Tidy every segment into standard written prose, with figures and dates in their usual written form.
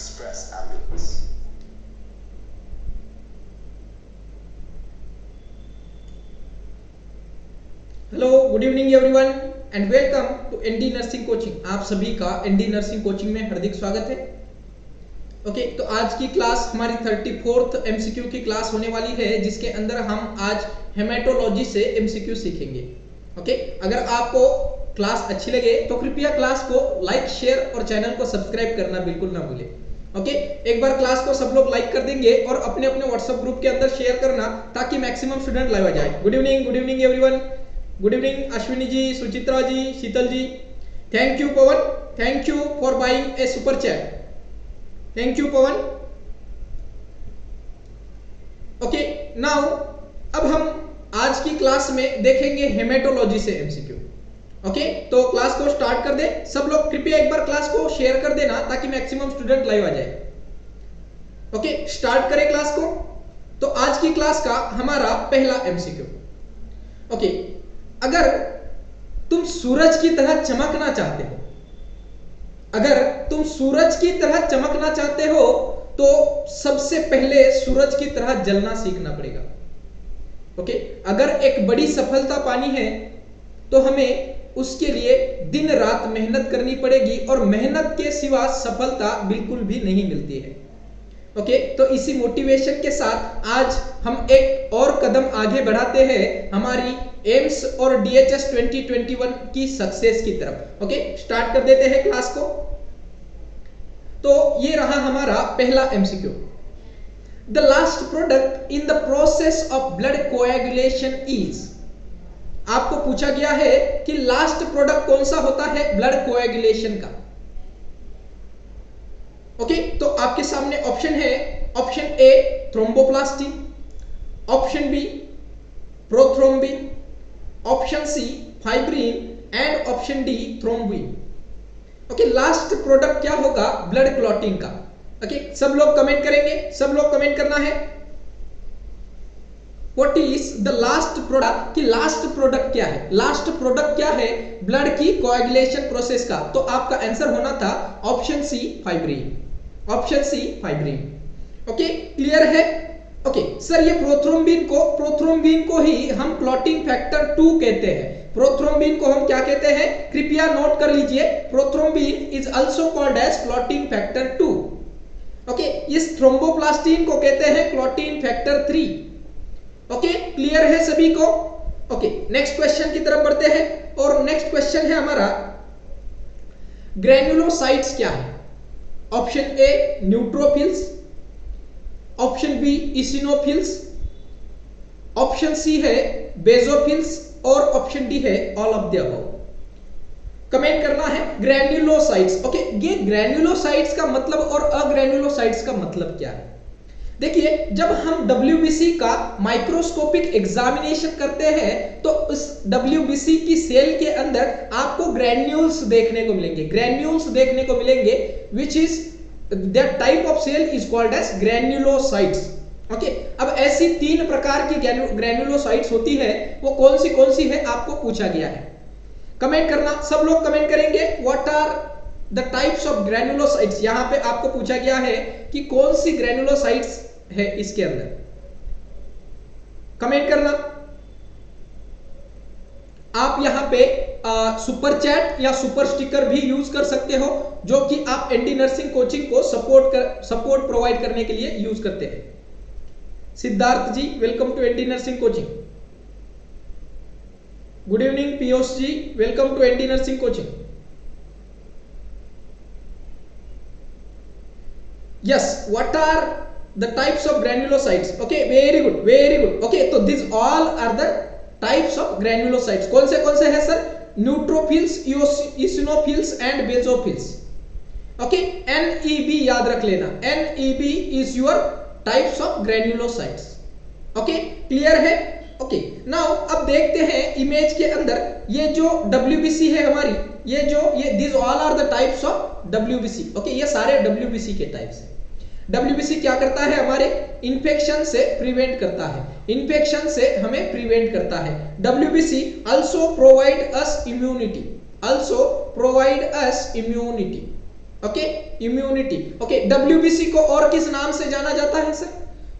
Express Ambulance. Hello, good evening everyone and welcome to ND nursing coaching. आप सभी का ND nursing coaching में हार्दिक स्वागत है। ओके, तो आज की क्लास हमारी 34th एमसीक्यू की क्लास होने वाली है, जिसके अंदर हम आज हेमेटोलॉजी से एमसीक्यू सीखेंगे। ओके, अगर आपको क्लास अच्छी लगे तो कृपया क्लास को लाइक, शेयर और चैनल को सब्सक्राइब करना बिल्कुल ना भूलें। ओके, एक बार क्लास को सब लोग लाइक कर देंगे और अपने अपने व्हाट्सएप ग्रुप के अंदर शेयर करना, ताकि मैक्सिमम स्टूडेंट लाइव आ जाए। Good evening everyone. Good evening Ashwini ji, Suchitra ji, Sheetal ji. Thank you Pawan, thank you for buying a super chat. Thank you Pawan. Okay, now अब हम आज की क्लास में देखेंगे हेमेटोलॉजी से एमसीक्यू। ओके, तो क्लास को स्टार्ट कर दे। सब लोग कृपया एक बार क्लास को शेयर कर देना, ताकि मैक्सिमम स्टूडेंट लाइव आ जाए। ओके, स्टार्ट करें क्लास को। तो आज की क्लास का हमारा पहला एमसीक्यू। ओके, अगर तुम सूरज की तरह चमकना चाहते हो, अगर तुम सूरज की तरह चमकना चाहते हो तो सबसे पहले सूरज की तरह जलना सीखना पड़ेगा। ओके, अगर एक बड़ी सफलता पानी है तो हमें उसके लिए दिन रात मेहनत करनी पड़ेगी, और मेहनत के सिवा सफलता बिल्कुल भी नहीं मिलती है। ओके, तो इसी मोटिवेशन के साथ आज हम एक और कदम आगे बढ़ाते हैं हमारी एम्स और डीएचएस 2021 की सक्सेस की तरफ। ओके, स्टार्ट कर देते हैं क्लास को। तो ये रहा हमारा पहला MCQ. The last product in the process of blood coagulation is. आपको पूछा गया है कि लास्ट प्रोडक्ट कौन सा होता है ब्लड कोएगुलेशन का। ओके, तो आपके सामने ऑप्शन है। Option A thromboplastin, option B prothrombin, option C fibrin and option D thrombin. Okay, last product क्या होगा ब्लड क्लॉटिंग का। ओके, सब लोग कमेंट करेंगे, सब लोग कमेंट करना है। What is the last product, कि लास्ट प्रोडक्ट क्या है, लास्ट प्रोडक्ट क्या है ब्लड की कोएगुलेशन प्रोसेस का। तो आपका आंसर होना था option C fibrin, option C fibrin. Okay, clear है। ओके सर, ये प्रोथ्रोम्बिन को ही हम क्लॉटिंग फैक्टर 2 कहते हैं। प्रोथ्रोम्बिन को हम क्या कहते हैं, कृपया नोट कर लीजिए। Prothrombin is also called as clotting factor 2। Okay, इस थ्रोम्बोप्लास्टिन को कहते हैं क्लॉटिंग फैक्टर 3। ओके, क्लियर है सभी को। ओके, नेक्स्ट क्वेश्चन की तरफ बढ़ते हैं, और नेक्स्ट क्वेश्चन है हमारा ग्रैन्युलोसाइट्स क्या है। Option A neutrophils, option B eosinophils, option C है बेजोफिल्स, और ऑप्शन डी है all of the above. Comment करना है ग्रैन्युलोसाइट्स। ओके, ये ग्रैन्युलोसाइट्स का मतलब और अग्रैन्युलोसाइट्स का मतलब क्या है। देखिए, जब हम WBC का माइक्रोस्कोपिक एग्जामिनेशन करते हैं तो उस WBC की सेल के अंदर आपको ग्रैन्यूल्स देखने को मिलेंगे, ग्रैन्यूल्स देखने को मिलेंगे, which is that type of cell is called as granulocytes. Okay, अब ऐसी 3 प्रकार की ग्रैन्युलोसाइट्स होती है, वो कौन सी है आपको पूछा गया है। कमेंट करना, सब लोग कमेंट करेंगे what are the types of granulocytes. यहां पे आपको पूछा गया है कि कौन सी ग्रैन्युलोसाइट्स है इसके अंदर। कमेंट करना। आप यहां पे सुपर चैट या सुपर स्टिकर भी यूज कर सकते हो, जो कि आप एनडी नर्सिंग कोचिंग को सपोर्ट प्रोवाइड करने के लिए यूज करते हैं। Siddharth ji, welcome to ND nursing coaching. Good evening Piyush ji, welcome to ND nursing coaching. Yes, what are the types of granulocytes? Okay, very good, very good. Okay, so these all are the types of granulocytes. कौन से है sir? Neutrophils, इसिनोफिल्स and basophils. Okay, NEB याद रख लेना। NEB is your types of granulocytes. Okay, clear है। Okay, now अब देखते हैं इमेज के अंदर ये जो WBC है हमारी, ये these all are the types of WBC। Okay, ये सारे WBC के टाइप्स हैं। WBC क्या करता है, हमारे इन्फेक्शन से प्रिवेंट करता है, इन्फेक्शन से हमें प्रिवेंट करता है। WBC also provide us immunity, also provide us immunity। Okay, immunity. Okay, WBC को और किस नाम से जाना जाता है सर?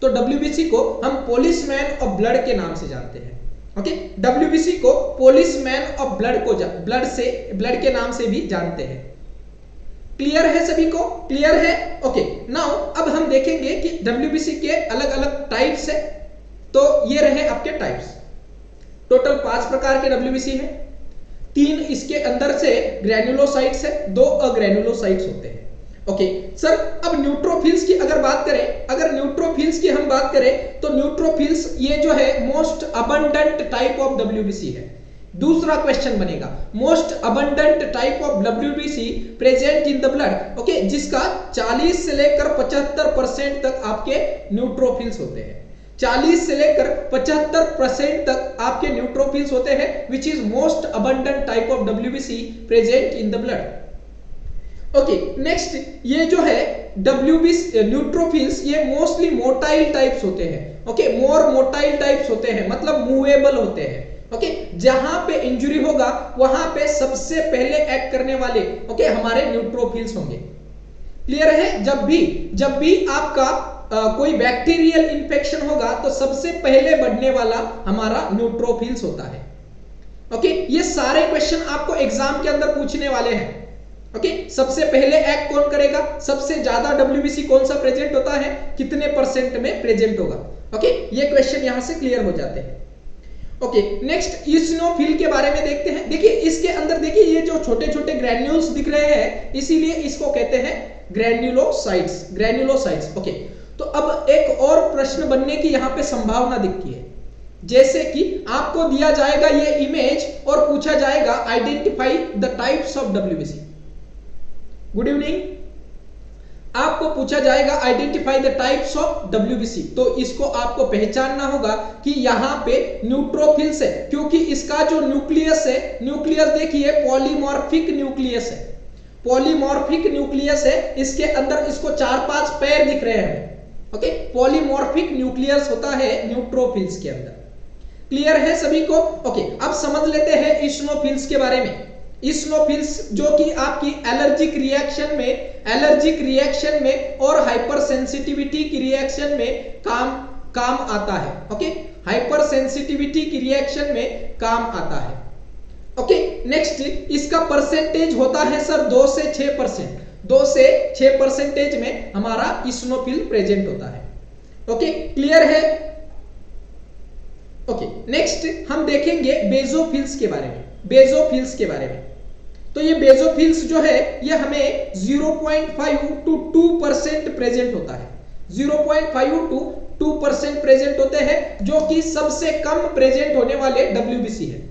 तो डब्ल्यूबीसी को हम पोलिसमैन ऑफ ब्लड के नाम से जानते हैं। ओके, डब्ल्यूबीसी को पोलिसमैन ऑफ ब्लड के नाम से भी जानते हैं। क्लियर है सभी को? क्लियर है? ओके, नाउ अब हम देखेंगे कि डब्ल्यूबीसी के अलग अलग टाइप्स है। तो ये रहे आपके टाइप्स। टोटल 5 प्रकार के डब्ल्यूबीसी है। 3 इसके अंदर से ग्रैन्युलोसाइट्स है, 2 अग्रैन्युलोसाइट्स होते हैं। ओके सर, अब न्यूट्रोफिल्स की अगर बात करें, अगर न्यूट्रोफिल्स की हम बात करें तो न्यूट्रोफिल्स ये जो है most abundant type of WBC है। दूसरा क्वेश्चन बनेगा, most abundant type of WBC present in the blood. Okay, जिसका 40 से लेकर 75% तक आपके न्यूट्रोफिल्स होते हैं। 40 से लेकर 75% तक आपके न्यूट्रोफिल्स होते हैं, which is most abundant type of WBC present in the blood. Okay, next ये जो है डब्ल्यूबीसी न्यूट्रोफिल्स ये मोस्टली मोटाइल टाइप्स होते हैं। ओके, मोर मोटाइल टाइप्स होते हैं, मतलब मूवेबल होते हैं। ओके, जहां पे इंजरी होगा वहां पे सबसे पहले एक्ट करने वाले हमारे न्यूट्रोफिल्स होंगे। क्लियर है? जब भी आपका कोई बैक्टीरियल इंफेक्शन होगा तो सबसे पहले बढ़ने वाला हमारा न्यूट्रोफिल्स होता है। ओके, ये सारे क्वेश्चन आपको एग्जाम के अंदर पूछने वाले हैं। ओके, सबसे पहले एक्ट कौन करेगा, सबसे ज्यादा डब्ल्यूबीसी कौन सा प्रेजेंट होता है, कितने परसेंट में प्रेजेंट होगा। ओके, ये क्वेश्चन यहां से क्लियर हो जाते हैं। ओके, नेक्स्ट ईसिनोफिल के बारे में देखते हैं। देखिए इसके अंदर देखिए ये जो छोटे छोटे ग्रैन्यूल्स दिख रहे हैं, इसीलिए इसको कहते हैं ग्रैन्युलोसाइट्स। ओके, तो अब एक और प्रश्न बनने की यहां पे संभावना दिखती है। जैसे कि आपको दिया जाएगा ये इमेज और पूछा जाएगा identify the types of WBC. Good evening, आपको पूछा जाएगा identify the types of WBC. तो इसको आपको पहचानना होगा कि यहां पे न्यूट्रोफिल्स है, क्योंकि इसका जो न्यूक्लियस है, न्यूक्लियस देखिए पॉलीमॉर्फिक न्यूक्लियस है। पॉलीमॉर्फिक न्यूक्लियस है, इसके अंदर इसको 4-5 पैर दिख रहे हैं। ओके, पॉलीमॉर्फिक न्यूक्लियस होता है न्यूट्रोफिल्स के अंदर। क्लियर है सभी को? ओके, अब समझ लेते हैं ईसिनोफिल्स के बारे में। ईसिनोफिल्स जो कि आपकी एलर्जिक रिएक्शन में और हाइपर सेंसिटिविटी की रिएक्शन में काम आता है। ओके, हाइपर सेंसिटिविटी की रिएक्शन में काम आता है। ओके, नेक्स्ट इसका परसेंटेज होता है सर 2 से 6%। 2 से 6% में हमारा ईसिनोफिल प्रेजेंट होता है। ओके, क्लियर है? ओके, नेक्स्ट हम देखेंगे बेसोफिल्स के बारे में। तो ये बेसोफिल्स जो है ये हमें 0.5 to 2% प्रेजेंट होता है। 0.5 to 2% प्रेजेंट होते हैं, जो कि सबसे कम प्रेजेंट होने वाले डब्ल्यूबीसी है।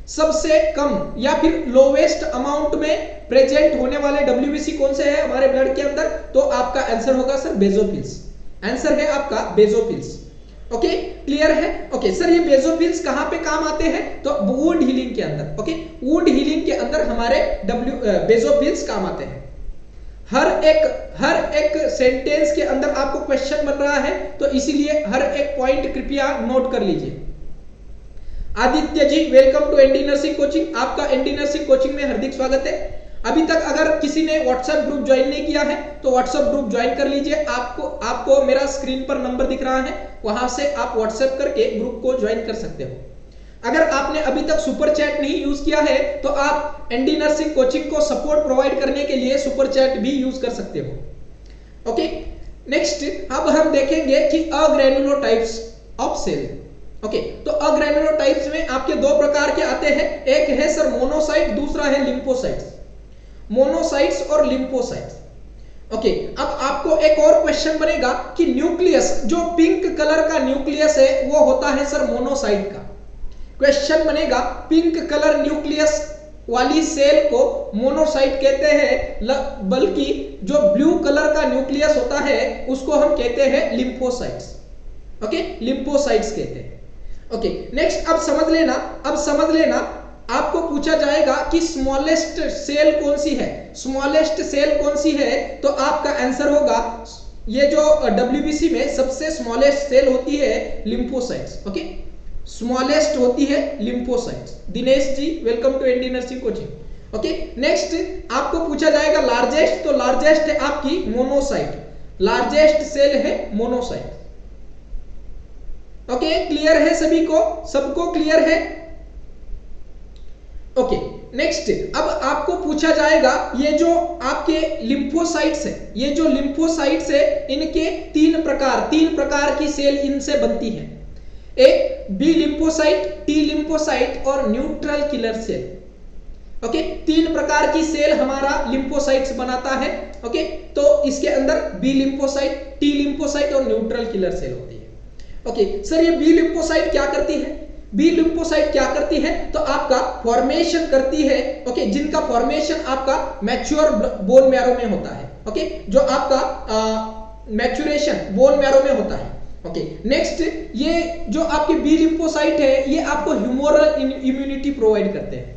सबसे कम या फिर लोवेस्ट अमाउंट में प्रेजेंट होने वाले डब्ल्यूबीसी कौन से है हमारे ब्लड के अंदर? तो आपका आंसर होगा सर बेसोफिल्स। आंसर है आपका बेसोफिल्स। ओके, क्लियर है? ओके सर, ये बेसोफिल्स कहां पे काम आते हैं? तो वुंड हीलिंग के अंदर। ओके, वुंड हीलिंग के अंदर हमारे बेसोफिल्स काम आते हैं। हर एक सेंटेंस के अंदर आपको क्वेश्चन बन रहा है, तो इसीलिए हर एक पॉइंट कृपया नोट कर लीजिए। Aditya ji, welcome to ND nursing coaching. आपका एनडी नर्सिंग कोचिंग में हार्दिक स्वागत है। अभी तक अगर किसी ने व्हाट्सएप ग्रुप ज्वाइन नहीं किया है तो व्हाट्सएप ग्रुप ज्वाइन कर लीजिए। आपको मेरा स्क्रीन पर नंबर दिख रहा है, वहां से आप व्हाट्सएप करके ग्रुप को ज्वाइन कर सकते हो। अगर आपने अभी तक सुपर चैट नहीं यूज किया है तो आप एनडी नर्सिंग कोचिंग को सपोर्ट प्रोवाइड करने के लिए सुपर चैट भी यूज कर सकते हो। ओके, नेक्स्ट अब हम देखेंगे कि अग्रैन्युलोटाइप्स ऑफ सेल। ओके, तो अग्रैन्युलोटाइप्स में आपके 2 प्रकार के आते हैं। एक है सर मोनोसाइट, दूसरा है लिम्फोसाइट्स। मोनोसाइट्स और लिम्फोसाइट्स। ओके, अब आपको एक और क्वेश्चन बनेगा कि न्यूक्लियस, जो पिंक कलर का न्यूक्लियस है वो होता है सर मोनोसाइट का। क्वेश्चन बनेगा पिंक कलर न्यूक्लियस वाली सेल को मोनोसाइट कहते हैं, बल्कि जो ब्लू कलर का न्यूक्लियस होता है उसको हम कहते हैं लिम्फोसाइट्स। ओके, लिम्फोसाइट्स कहते हैं। ओके, नेक्स्ट अब समझ लेना आपको पूछा जाएगा कि स्मॉलेस्ट सेल कौन सी है। स्मॉलेस्ट सेल कौन सी है? तो आपका आंसर होगा ये जो डब्ल्यूबीसी में सबसे स्मॉलेस्ट सेल होती है लिम्फोसाइट्स। ओके, स्मॉलेस्ट होती है lymphocytes. Dinesh ji, welcome to ND nursing coaching. Okay, next आपको पूछा जाएगा लार्जेस्ट, तो लार्जेस्ट है आपकी मोनोसाइट, लार्जेस्ट सेल है मोनोसाइट। ओके, क्लियर है सभी को, सबको क्लियर है? ओके, नेक्स्ट अब आपको पूछा जाएगा ये जो आपके लिम्फोसाइट्स है, ये जो लिम्फोसाइट्स है इनके तीन प्रकार की सेल इनसे बनती है। एक बी लिम्फोसाइट, टी लिम्फोसाइट और न्यूट्रल किलर सेल। ओके, तीन प्रकार की सेल हमारा लिम्फोसाइट्स बनाता है। ओके, तो इसके अंदर बी लिम्फोसाइट, टी लिम्फोसाइट और न्यूट्रल किलर सेल होती है। ओके सर, ये बी लिम्फोसाइट क्या करती है? बी लिम्फोसाइट क्या करती है? तो आपका फॉर्मेशन करती है। ओके, जिनका फॉर्मेशन आपका मैच्योर बोन मैरो में होता है। ओके, जो आपका मैच्योरेशन बोन मैरो में होता है। ओके, नेक्स्ट ये जो आपके बी लिम्फोसाइट है ये आपको ह्यूमोरल इम्यूनिटी प्रोवाइड करते हैं।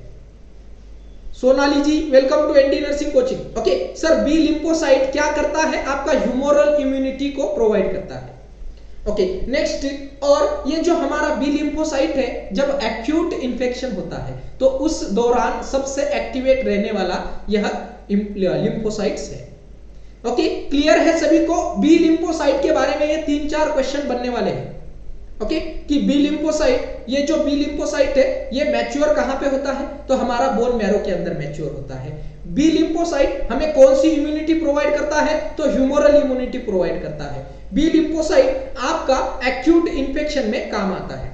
Sonali ji welcome to ND nursing coaching. Okay sir, B lymphocyte क्या करता है? आपका ह्यूमोरल इम्यूनिटी को प्रोवाइड करता है। ओके, नेक्स्ट और ये जो हमारा बी लिम्फोसाइट है जब एक्यूट इंफेक्शन होता है तो उस दौरान सबसे एक्टिवेट रहने वाला यह लिम्फोसाइट्स है। ओके, क्लियर है सभी को? बी लिम्फोसाइट के बारे में ये 3-4 क्वेश्चन बनने वाले हैं। ओके, कि बी लिम्फोसाइट, ये जो बी लिम्फोसाइट है ये मैच्योर कहां पे होता है? तो हमारा बोन मैरो के अंदर मैच्योर होता है। बी लिम्फोसाइट हमें कौन सी इम्यूनिटी प्रोवाइड करता है? तो ह्यूमोरल इम्यूनिटी प्रोवाइड करता है। बी लिम्फोसाइट आपका एक्यूट इंफेक्शन में काम आता है।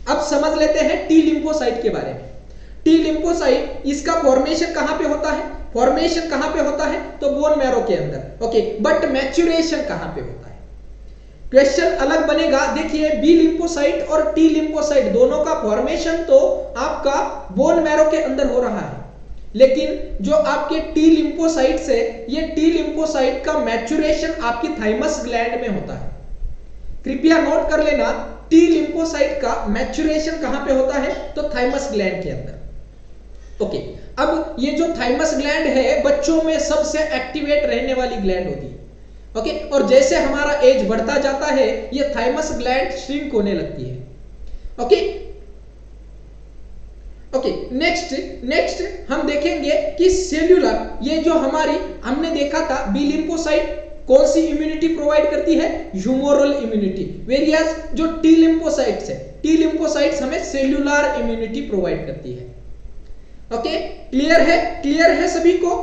अब समझ लेते हैं टी लिम्फोसाइट के बारे में। टी लिम्फोसाइट इसका फॉर्मेशन कहां पे होता है? फॉर्मेशन कहां पे होता है? तो बोन मैरो के अंदर। ओके, बट मैच्योरेशन कहां पे होता है? क्वेश्चन अलग बनेगा। देखिए, बी लिम्फोसाइट और टी लिम्फोसाइट दोनों का फॉर्मेशन तो आपका बोन मैरो के अंदर हो रहा है, लेकिन जो आपके टी लिम्फोसाइट्स है ये टी लिम्फोसाइट का मैच्योरेशन आपकी थाइमस ग्लैंड में होता है। कृपया नोट कर लेना, टी लिम्फोसाइट का मैच्योरेशन कहां पे होता है? तो थाइमस ग्लैंड के अंदर। ओके, अब ये जो थाइमस ग्लैंड है बच्चों में सबसे एक्टिवेट रहने वाली ग्लैंड होती है। ओके, और जैसे हमारा एज बढ़ता जाता है ये थाइमस ग्लैंड श्रिंक होने लगती है। ओके ओके, नेक्स्ट हम देखेंगे कि सेल्यूलर, ये जो हमारी हमने देखा था बी लिम्फोसाइट कौन सी इम्यूनिटी प्रोवाइड करती है? Humoral immunity. वेरियस जो टी लिम्फोसाइट्स है, टी लिम्फोसाइट्स हमें सेल्यूलर इम्यूनिटी प्रोवाइड करती है। ओके, क्लियर है? क्लियर है सभी को?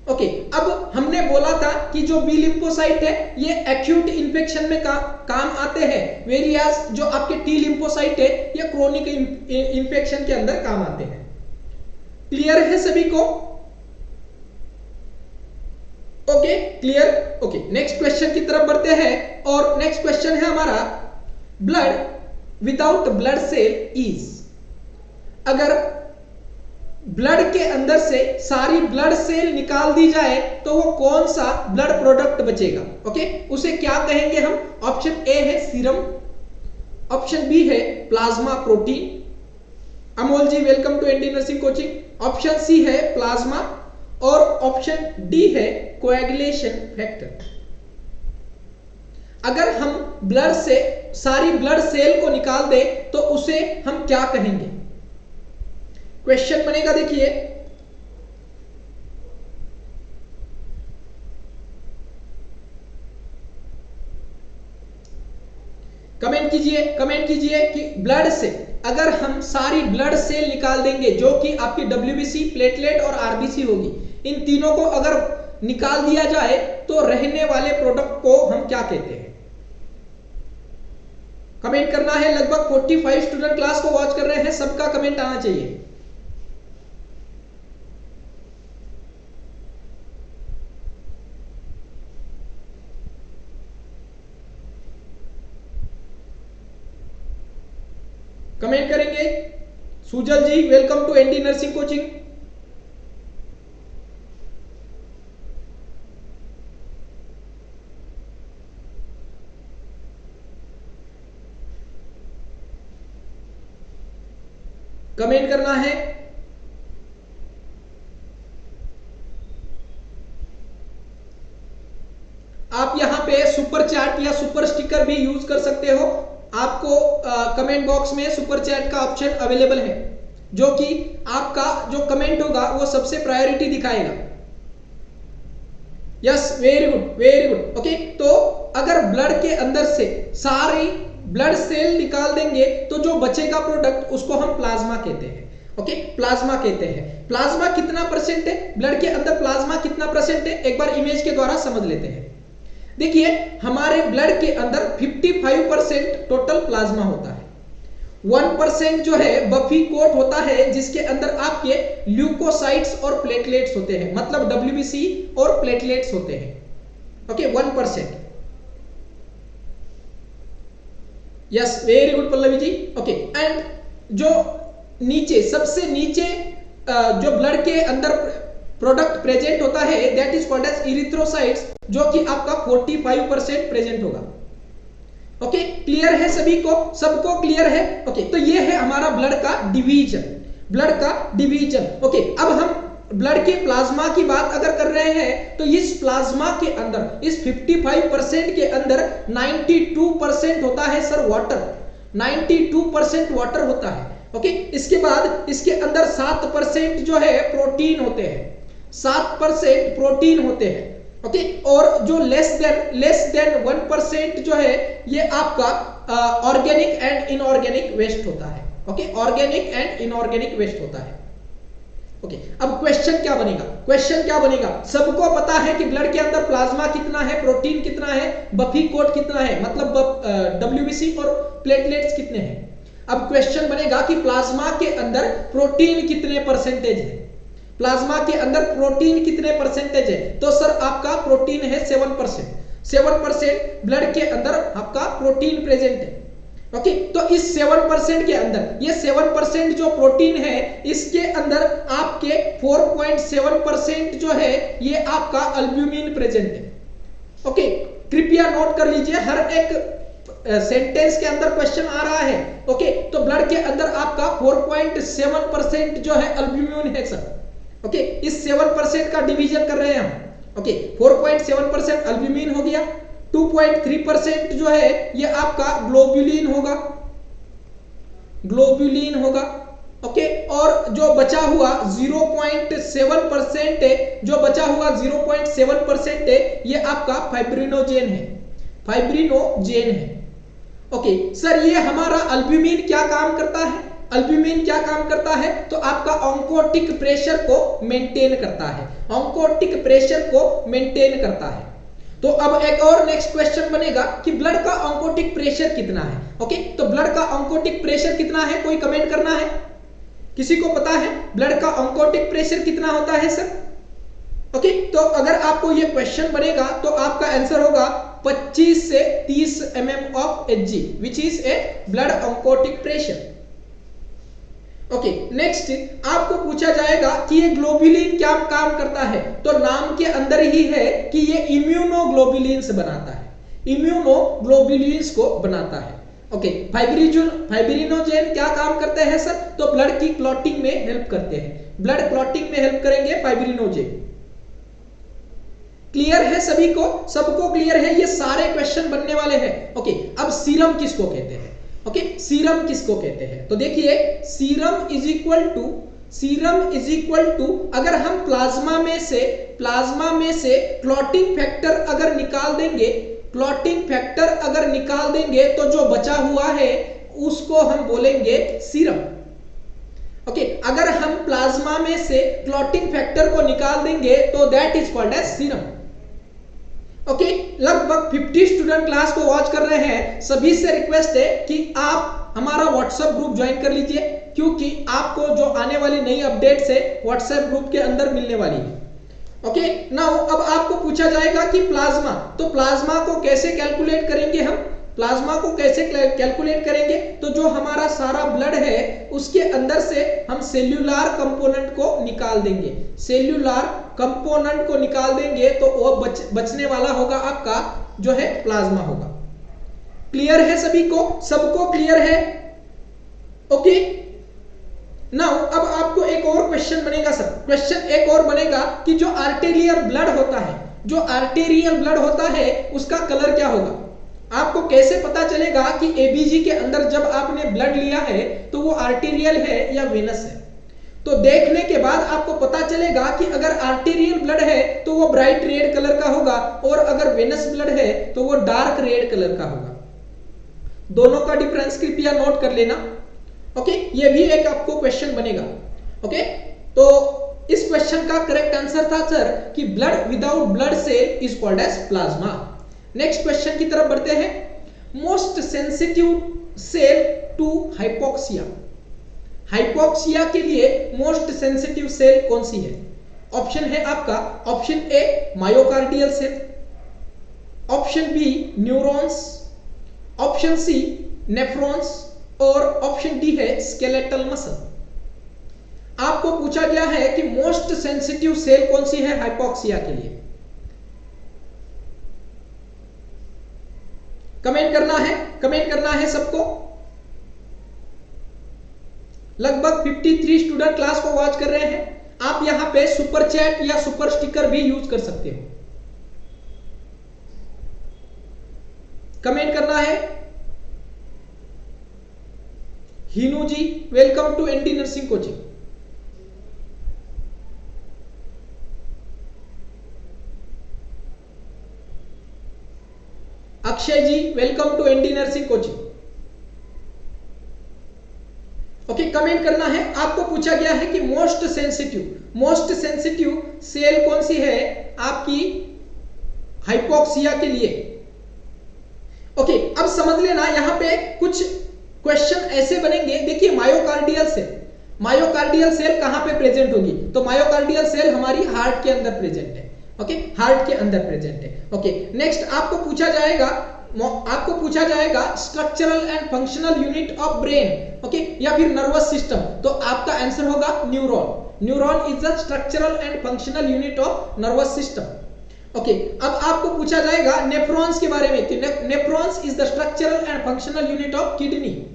ओके, अब हमने बोला था कि जो बी लिम्फोसाइट है ये एक्यूट इंफेक्शन में काम आते हैं, वेरियस जो आपके टी लिम्फोसाइट है ये क्रोनिक इंफेक्शन के अंदर काम आते हैं। क्लियर है सभी को? Okay, clear. Okay, next question की तरफ बढ़ते हैं और नेक्स्ट क्वेश्चन है हमारा, blood without blood cell is. अगर ब्लड के अंदर से सारी ब्लड सेल निकाल दी जाए तो वो कौन सा ब्लड प्रोडक्ट बचेगा? ओके, उसे क्या कहेंगे हम? ऑप्शन ए है सीरम, ऑप्शन बी है plasma protein. Amol ji welcome to ND nursing coaching. Option C है प्लाज्मा और ऑप्शन डी है कोएगुलेशन फैक्टर। अगर हम ब्लड से सारी ब्लड सेल को निकाल दें तो उसे हम क्या कहेंगे? क्वेश्चन बनेगा, देखिए कमेंट कीजिए कि ब्लड से अगर हम सारी ब्लड सेल निकाल देंगे जो कि आपकी डब्ल्यूबीसी, प्लेटलेट और आरबीसी होगी, इन तीनों को अगर निकाल दिया जाए तो रहने वाले प्रोडक्ट को हम क्या कहते हैं? कमेंट करना है। लगभग 45 स्टूडेंट क्लास को वॉच कर रहे हैं, सबका कमेंट आना चाहिए। कमेंट करेंगे। Sujal ji welcome to ND nursing coaching. Comment करना है। आप यहां पे सुपर चैट या सुपर स्टिकर भी यूज कर सकते हो। आपको कमेंट बॉक्स में सुपर चैट का ऑप्शन अवेलेबल है। जो कि आपका जो कमेंट होगा वो सबसे प्रायोरिटी दिखाएगा। Yes, very good very good. Okay, तो अगर ब्लड के अंदर से सारी ब्लड सेल निकाल देंगे तो जो बचेगा प्रोडक्ट उसको हम प्लाज्मा कहते हैं। ओके, प्लाज्मा कहते हैं। प्लाज्मा कितना परसेंट है, ब्लड के अंदर प्लाज्मा कितना परसेंट है, एक बार इमेज के द्वारा समझ लेते हैं। देखिए, हमारे ब्लड के अंदर 55% टोटल प्लाज्मा होता है। 1% जो है बफी कोट होता है, जिसके अंदर आपके ल्यूकोसाइट्स और प्लेटलेट्स होते हैं, मतलब डब्ल्यूबीसी और प्लेटलेट्स होते हैं। Okay, 1%। Yes, very good Pallavi ji. Okay, and जो नीचे सबसे नीचे जो ब्लड के अंदर प्रोडक्ट प्रेजेंट होता है that is called as erythrocytes, जो कि आपका 45% प्रेजेंट होगा। ओके, क्लियर है सभी को, सबको क्लियर है? ओके, तो ये है हमारा ब्लड का डिवीजन, ब्लड का डिवीजन। ओके, अब हम ब्लड के प्लाज्मा की बात अगर कर रहे हैं तो इस प्लाज्मा के अंदर, इस 55% के अंदर 92% होता है सर वाटर, 92% वाटर होता है। ओके, इसके बाद इसके अंदर 7% जो है प्रोटीन होते हैं, 7% प्रोटीन होते हैं। ओके, और जो लेस देन 1% जो है ये आपका ऑर्गेनिक एंड इनऑर्गेनिक वेस्ट होता है। Okay, organic and inorganic waste होता है। ओके, अब क्वेश्चन क्या बनेगा, क्वेश्चन क्या बनेगा? सबको पता है कि ब्लड के अंदर प्लाज्मा कितना है, प्रोटीन कितना है, बफी कोट कितना है, मतलब डब्ल्यूबीसी और प्लेटलेट्स कितने हैं। अब क्वेश्चन बनेगा कि प्लाज्मा के अंदर प्रोटीन कितने परसेंटेज है, प्लाज्मा के अंदर प्रोटीन कितने परसेंटेज है? तो सर आपका प्रोटीन है 7%, 7% ब्लड के अंदर आपका प्रोटीन प्रेजेंट है। ओके, तो इस 7% के अंदर, ये 7% जो प्रोटीन है इसके अंदर आपके 4.7% जो है ये आपका अल्ब्यूमिन प्रेजेंट है। ओके, कृपया नोट कर लीजिए, हर एक सेंटेंस के अंदर क्वेश्चन आ रहा है। ओके, तो ब्लड के अंदर आपका 4.7% जो है अल्ब्यूमिन है सर। ओके, इस 7% का डिवीजन कर रहे हैं हम। ओके, 4.7% अल्ब्यूमिन हो गया, 2.3% जो है ये आपका ग्लोबुलिन होगा, ग्लोबुलिन होगा। ओके, और जो बचा हुआ 0.7% है, जो बचा हुआ 0.7% है ये आपका फाइब्रिनोजेन है, फाइब्रिनोजेन है। ओके सर, ये हमारा अल्ब्यूमिन क्या काम करता है, अल्ब्यूमिन क्या काम करता है? तो आपका ऑन्कोटिक प्रेशर को मेंटेन करता है, ऑन्कोटिक प्रेशर को मेंटेन करता है। तो अब एक और नेक्स्ट क्वेश्चन बनेगा कि ब्लड का ऑन्कोटिक प्रेशर कितना है। ओके, तो ब्लड का ऑन्कोटिक प्रेशर कितना है, कोई कमेंट करना है? किसी को पता है ब्लड का ऑन्कोटिक प्रेशर कितना होता है सर? ओके, तो अगर आपको ये क्वेश्चन बनेगा तो आपका आंसर होगा 25 से 30 mm of Hg, which is a blood oncotic pressure. Okay, next आपको पूछा जाएगा कि ये ग्लोबुलिन क्या काम करता है, तो नाम के अंदर ही है कि ये इम्यूनोग्लोबुलिन्स बनाता है, इम्यूनोग्लोबुलिन्स को बनाता है। ओके, फाइब्रिनोजेन क्या काम करते हैं सर? तो ब्लड की क्लॉटिंग में हेल्प करते हैं, ब्लड क्लॉटिंग में हेल्प करेंगे फाइब्रिनोजेन। क्लियर है सभी को, सबको क्लियर है? ये सारे क्वेश्चन बनने वाले हैं। ओके, अब सीरम किसको कहते हैं? ओके, सीरम किसको कहते हैं? तो देखिए, सीरम इज इक्वल टू अगर हम प्लाज्मा में से क्लॉटिंग फैक्टर अगर निकाल देंगे, क्लॉटिंग फैक्टर अगर निकाल देंगे तो जो बचा हुआ है उसको हम बोलेंगे सीरम। ओके, अगर हम प्लाज्मा में से क्लॉटिंग फैक्टर को निकाल देंगे तो that is called as serum. Okay, लगभग 50 स्टूडेंट क्लास को वॉच कर रहे हैं, सभी से रिक्वेस्ट है कि आप हमारा व्हाट्सएप ग्रुप ज्वाइन कर लीजिए, क्योंकि आपको जो आने वाली नई अपडेट्स है व्हाट्सएप ग्रुप के अंदर मिलने वाली है। ओके, नाउ अब आपको पूछा जाएगा कि प्लाज्मा, तो प्लाज्मा को कैसे कैलकुलेट करेंगे हम? प्लाज्मा को कैसे कैलकुलेट करेंगे? तो जो हमारा सारा ब्लड है उसके अंदर से हम सेल्यूलर कंपोनेंट को निकाल देंगे, सेल्यूलर कंपोनेंट को निकाल देंगे तो वो बचने वाला होगा आपका जो है प्लाज्मा होगा। क्लियर है सभी को, सबको क्लियर है? ओके, नाउ अब आपको एक और क्वेश्चन बनेगा सर, क्वेश्चन एक और बनेगा कि जो आर्टेरियल ब्लड होता है, जो आर्टेरियल ब्लड होता है उसका कलर क्या होगा? आपको कैसे पता चलेगा कि एबीजी के अंदर जब आपने ब्लड लिया है तो वो आर्टेरियल है या वेनस है? तो देखने के बाद आपको पता चलेगा कि अगर आर्टेरियल ब्लड है तो वो ब्राइट रेड कलर का होगा, और अगर वेनस ब्लड है तो वो डार्क रेड कलर का होगा। दोनों का डिफरेंस कृपया नोट कर लेना। ओके, ये भी एक आपको क्वेश्चन बनेगा। ओके, तो इस क्वेश्चन का करेक्ट आंसर था सर कि blood without blood cell is called as plasma. Next question की तरफ बढ़ते हैं। Most sensitive cell to hypoxia. Hypoxia के लिए मोस्ट सेंसिटिव सेल कौन सी है? ऑप्शन है आपका, option A myocardial cell, option B neurons, option C nephrons, और ऑप्शन डी है स्केलेटल मसल। आपको पूछा गया है कि मोस्ट सेंसिटिव सेल कौन सी है हाइपोक्सिया के लिए। कमेंट करना है सबको। लगभग 53 स्टूडेंट क्लास को वॉच कर रहे हैं। आप यहां पे सुपर चैट या सुपर स्टिकर भी यूज कर सकते हो। कमेंट करना है। Hinu ji, welcome to ND nursing coaching. Akshay ji, welcome to ND nursing coaching. Okay, comment करना है। आपको पूछा गया है कि मोस्ट सेंसिटिव सेल कौन सी है आपकी हाइपोक्सिया के लिए। ओके, अब समझ लेना, यहां पे कुछ क्वेश्चन ऐसे बनेंगे। देखिए, मायोकार्डियल सेल कहां पे प्रेजेंट होगी? तो मायोकार्डियल सेल हमारी हार्ट के अंदर प्रेजेंट है। ओके, हार्ट के अंदर प्रेजेंट है। ओके, नेक्स्ट आपको पूछा जाएगा structural and functional unit of brain, okay, या फिर नर्वस सिस्टम। तो आपका आंसर होगा neuron. Neuron is the structural and functional unit of nervous system. Okay, अब आपको पूछा जाएगा नेफ्रॉन्स के बारे में। Nephrons is the structural and functional unit of kidney.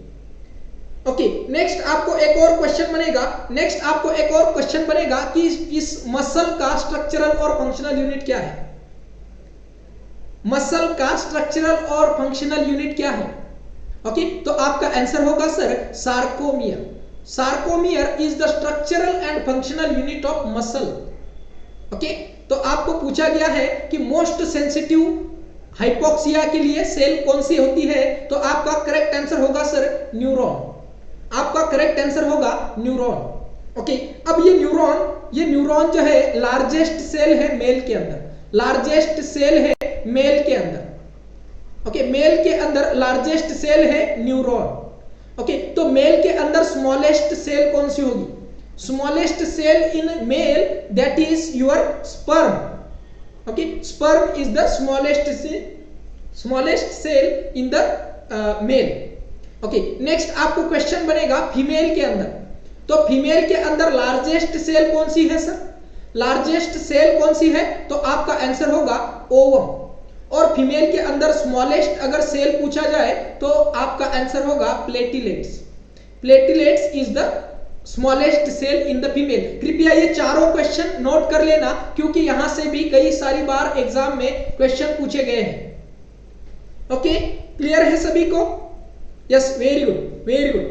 Okay, next आपको एक और क्वेश्चन बनेगा कि इस मसल का स्ट्रक्चरल और फंक्शनल यूनिट क्या है? मसल का स्ट्रक्चरल और फंक्शनल यूनिट क्या है? ओके, तो आपका आंसर होगा sir sarcomere. Sarcomere is the structural and functional unit of muscle. Okay, तो आपको पूछा गया है कि मोस्ट सेंसिटिव हाइपोक्सिया के लिए सेल कौन सी होती है? तो आपका करेक्ट आंसर होगा सर न्यूरॉन। आपका करेक्ट आंसर होगा न्यूरॉन। ओके, अब ये न्यूरॉन जो है लार्जेस्ट सेल है मेल के अंदर। लार्जेस्ट सेल है मेल के अंदर। ओके, मेल के अंदर लार्जेस्ट सेल है न्यूरॉन। ओके, तो मेल के अंदर स्मॉलेस्ट सेल कौन सी होगी? Smallest cell in male that is your sperm. Okay, sperm is the smallest cell in the male. Okay, next आपको क्वेश्चन बनेगा फीमेल के अंदर। तो फीमेल के अंदर लार्जेस्ट सेल कौन सी है सर? लार्जेस्ट सेल कौन सी है? तो आपका आंसर होगा ओवम। और फीमेल के अंदर स्मॉलेस्ट अगर सेल पूछा जाए तो आपका आंसर होगा platelets. Platelets is the smallest cell in the female. कृपया ये चारों क्वेश्चन नोट कर लेना, क्योंकि यहां से भी कई सारी बार एग्जाम में क्वेश्चन पूछे गए हैं। ओके, क्लियर है सभी को? Yes, very good, very good.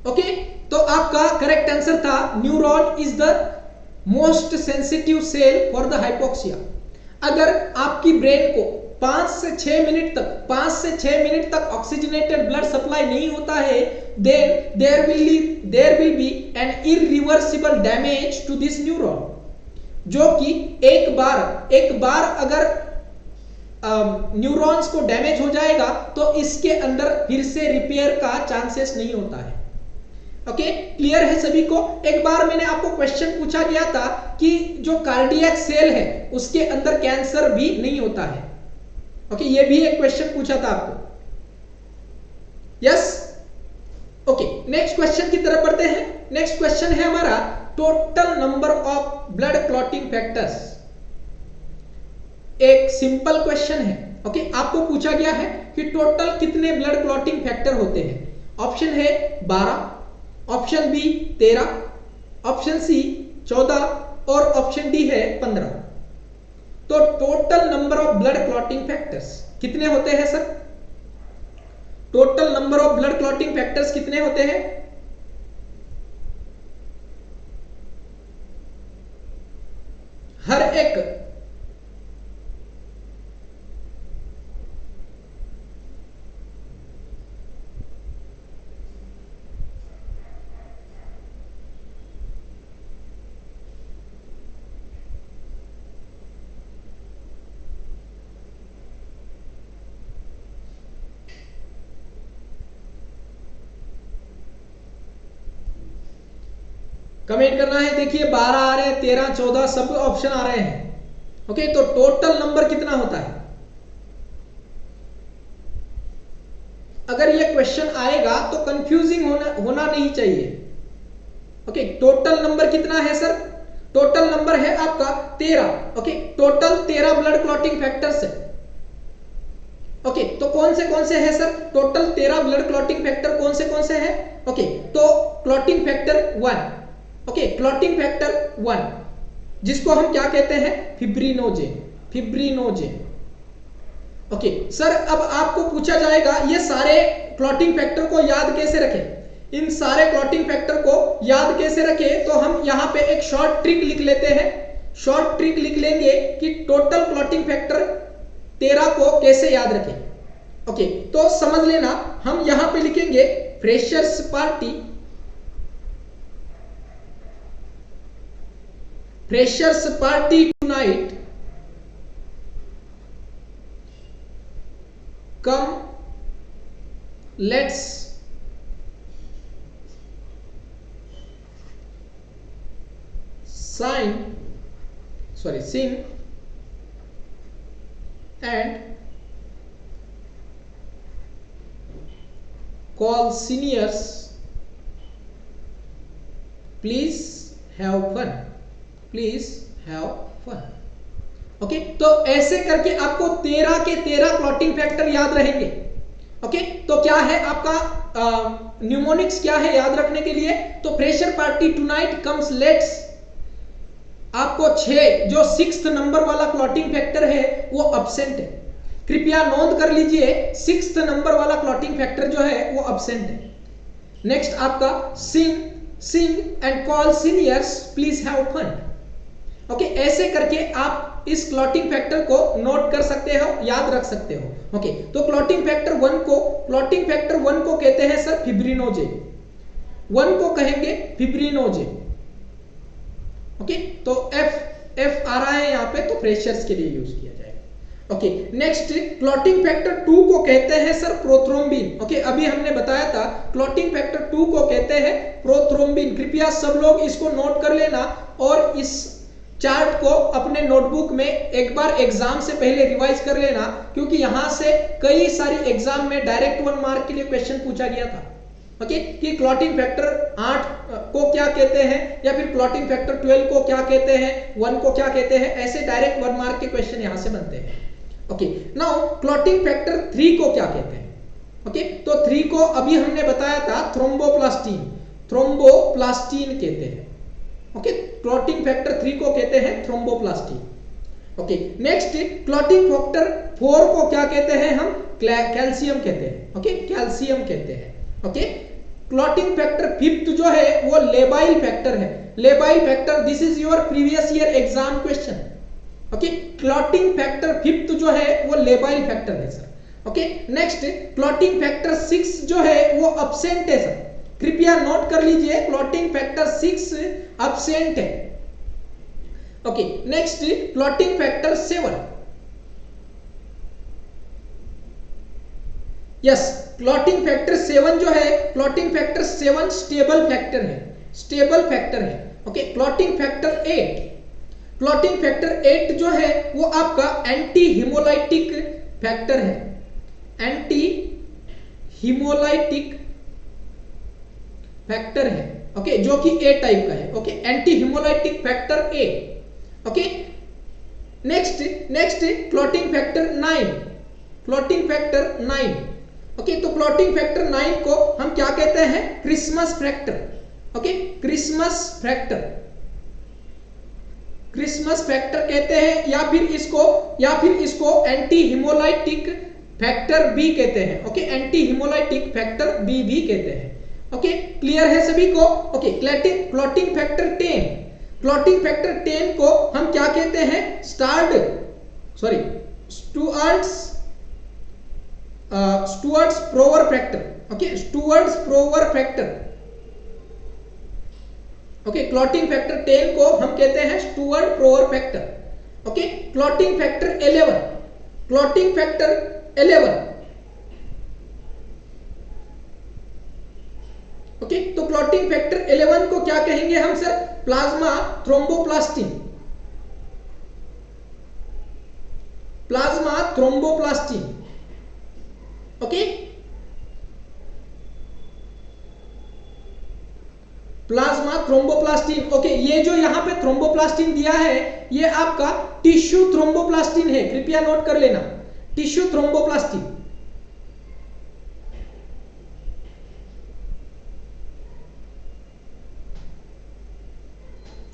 Okay, तो आपका करेक्ट आंसर था neuron is the most sensitive cell for the hypoxia. अगर आपकी ब्रेन को 5 से 6 मिनट तक ऑक्सीजनेटेड ब्लड सप्लाई नहीं होता है, then there will be an irreversible damage to this neuron, जो कि एक बार अगर न्यूरॉन्स को डैमेज हो जाएगा तो इसके अंदर फिर से रिपेयर का चांसेस नहीं होता है। ओके, क्लियर है सभी को? एक बार मैंने आपको क्वेश्चन पूछा गया था कि जो कार्डियक सेल है उसके अंदर कैंसर भी नहीं होता है। ओके, ये भी एक क्वेश्चन पूछा था आपको। यस, ओके, नेक्स्ट क्वेश्चन की तरफ बढ़ते हैं। नेक्स्ट क्वेश्चन है हमारा total number of blood clotting factors. एक सिंपल क्वेश्चन है। ओके, आपको पूछा गया है कि टोटल कितने ब्लड क्लॉटिंग फैक्टर होते हैं। ऑप्शन है 12, ऑप्शन बी 13, ऑप्शन सी 14 और ऑप्शन डी है 15। तो total number of blood clotting factors कितने होते हैं sir? Total number of blood clotting factors कितने होते हैं? हर एक कमेंट करना है। देखिए 12 आ रहे हैं, 13, 14 सब ऑप्शन आ रहे हैं। ओके, तो टोटल नंबर कितना होता है? अगर ये क्वेश्चन आएगा तो कंफ्यूजिंग होना नहीं चाहिए। ओके, टोटल नंबर कितना है सर? टोटल नंबर है आपका 13। Okay, total 13 blood clotting factors है। ओके, तो कौन से है sir? Total 13 blood clotting factor कौन से है? ओके, तो clotting factor 1। Okay, clotting factor 1 जिसको हम क्या कहते हैं? फिब्रिनोजेन। ओके सर, अब आपको पूछा जाएगा ये सारे क्लॉटिंग फैक्टर को याद कैसे रखें? इन सारे क्लॉटिंग फैक्टर को याद कैसे रखें? तो हम यहां पे एक शॉर्ट ट्रिक लिख लेते हैं। शॉर्ट ट्रिक लिख लेंगे कि टोटल क्लॉटिंग फैक्टर 13 को कैसे याद रखें। ओके, तो समझ लेना, हम यहां पे लिखेंगे freshers party tonight, come let's sing and call seniors, please have fun। Okay, तो ऐसे करके आपको 13 के 13 क्लॉटिंग फैक्टर याद रहेंगे। ओके, तो क्या है आपका न्यूमोनिक्स क्या है याद रखने के लिए? तो pressure party tonight comes let's, आपको 6 जो 6th नंबर वाला क्लॉटिंग फैक्टर है वो अब्सेंट है। कृपया नोट कर लीजिए, 6th नंबर वाला क्लॉटिंग फैक्टर जो है वो अब्सेंट है। नेक्स्ट आपका sing and call seniors, please have fun. Okay, ऐसे करके आप इस क्लॉटिंग फैक्टर को नोट कर सकते हो, याद रख सकते हो। ओके, तो क्लॉटिंग फैक्टर 1 को कहते हैं सर फिब्रिनोजेन। 1 को कहेंगे फिब्रिनोजेन। ओके, तो एफ आ रहा है यहाँ पे, तो फ्रेशर्स के लिए यूज किया जाएगा। ओके, नेक्स्ट क्लॉटिंग फैक्टर 2 को कहते हैं सर प्रोथ्रोम्बिन। ओके, अभी हमने बताया था क्लॉटिंग फैक्टर 2 को कहते हैं प्रोथ्रोम्बिन। कृपया सब लोग इसको नोट कर लेना और इस चार्ट को अपने नोटबुक में एक बार एग्जाम से पहले रिवाइज कर लेना, क्योंकि यहां से कई सारी एग्जाम में डायरेक्ट 1 मार्क के लिए क्वेश्चन पूछा गया था। ओके, कि क्लॉटिंग फैक्टर 8 को क्या कहते हैं, या फिर क्लॉटिंग फैक्टर 12 को क्या कहते हैं, 1 को क्या कहते हैं, ऐसे डायरेक्ट 1 मार्क के क्वेश्चन यहां से बनते हैं। ओके, नाउ क्लॉटिंग फैक्टर 3 को क्या कहते हैं? ओके, तो 3 को अभी हमने बताया था थ्रोम्बोप्लास्टिन कहते हैं। ओके, क्लॉटिंग फैक्टर 3 को कहते हैं thromboplastin. Okay, next clotting factor 4 को क्या कहते हैं? हम कैल्शियम कहते हैं। ओके, कैल्शियम कहते हैं। ओके, क्लॉटिंग फैक्टर 5th जो है वो लेबाइल फैक्टर है। Labile factor, this is your previous year exam question. Okay, clotting factor 5th जो है वो लेबाइल फैक्टर है sir. Okay, next clotting factor 6 जो है वो अब्सेंट है सर। कृपया नोट कर लीजिए, क्लॉटिंग फैक्टर 6 अब्सेंट है। Okay, next clotting factor 7। Yes, clotting factor 7 जो है, क्लॉटिंग फैक्टर 7 स्टेबल फैक्टर है। ओके, क्लॉटिंग फैक्टर 8 जो है वो आपका एंटी हिमोलाइटिक फैक्टर है। एंटी हिमोलाइटिक फैक्टर है। ओके, जो कि ए टाइप का है। Okay, anti haemolytic factor A. Okay, next clotting factor 9। Okay, तो क्लॉटिंग फैक्टर 9 को हम क्या कहते हैं? Christmas factor. Okay, Christmas factor कहते हैं, या फिर इसको एंटी हिमोलाइटिक फैक्टर बी कहते हैं। Okay, anti haemolytic factor B भी कहते हैं। ओके, क्लियर है सभी को? Okay, clotting factor 10, clotting factor 10 को हम क्या कहते हैं? Stuart's Prower factor. Okay, Stuart's Prower factor. Okay, clotting factor 10 को हम कहते हैं Stuart Prower factor. Okay, clotting factor 11, clotting factor 11। Okay, तो क्लॉटिंग फैक्टर 11 को क्या कहेंगे हम sir? Plasma thromboplastin, plasma thromboplastin. Okay, plasma thromboplastin. Okay, ये जो यहां पे थ्रोम्बोप्लास्टिन दिया है ये आपका टिश्यू थ्रोम्बोप्लास्टिन है, कृपया नोट कर लेना, tissue thromboplastin.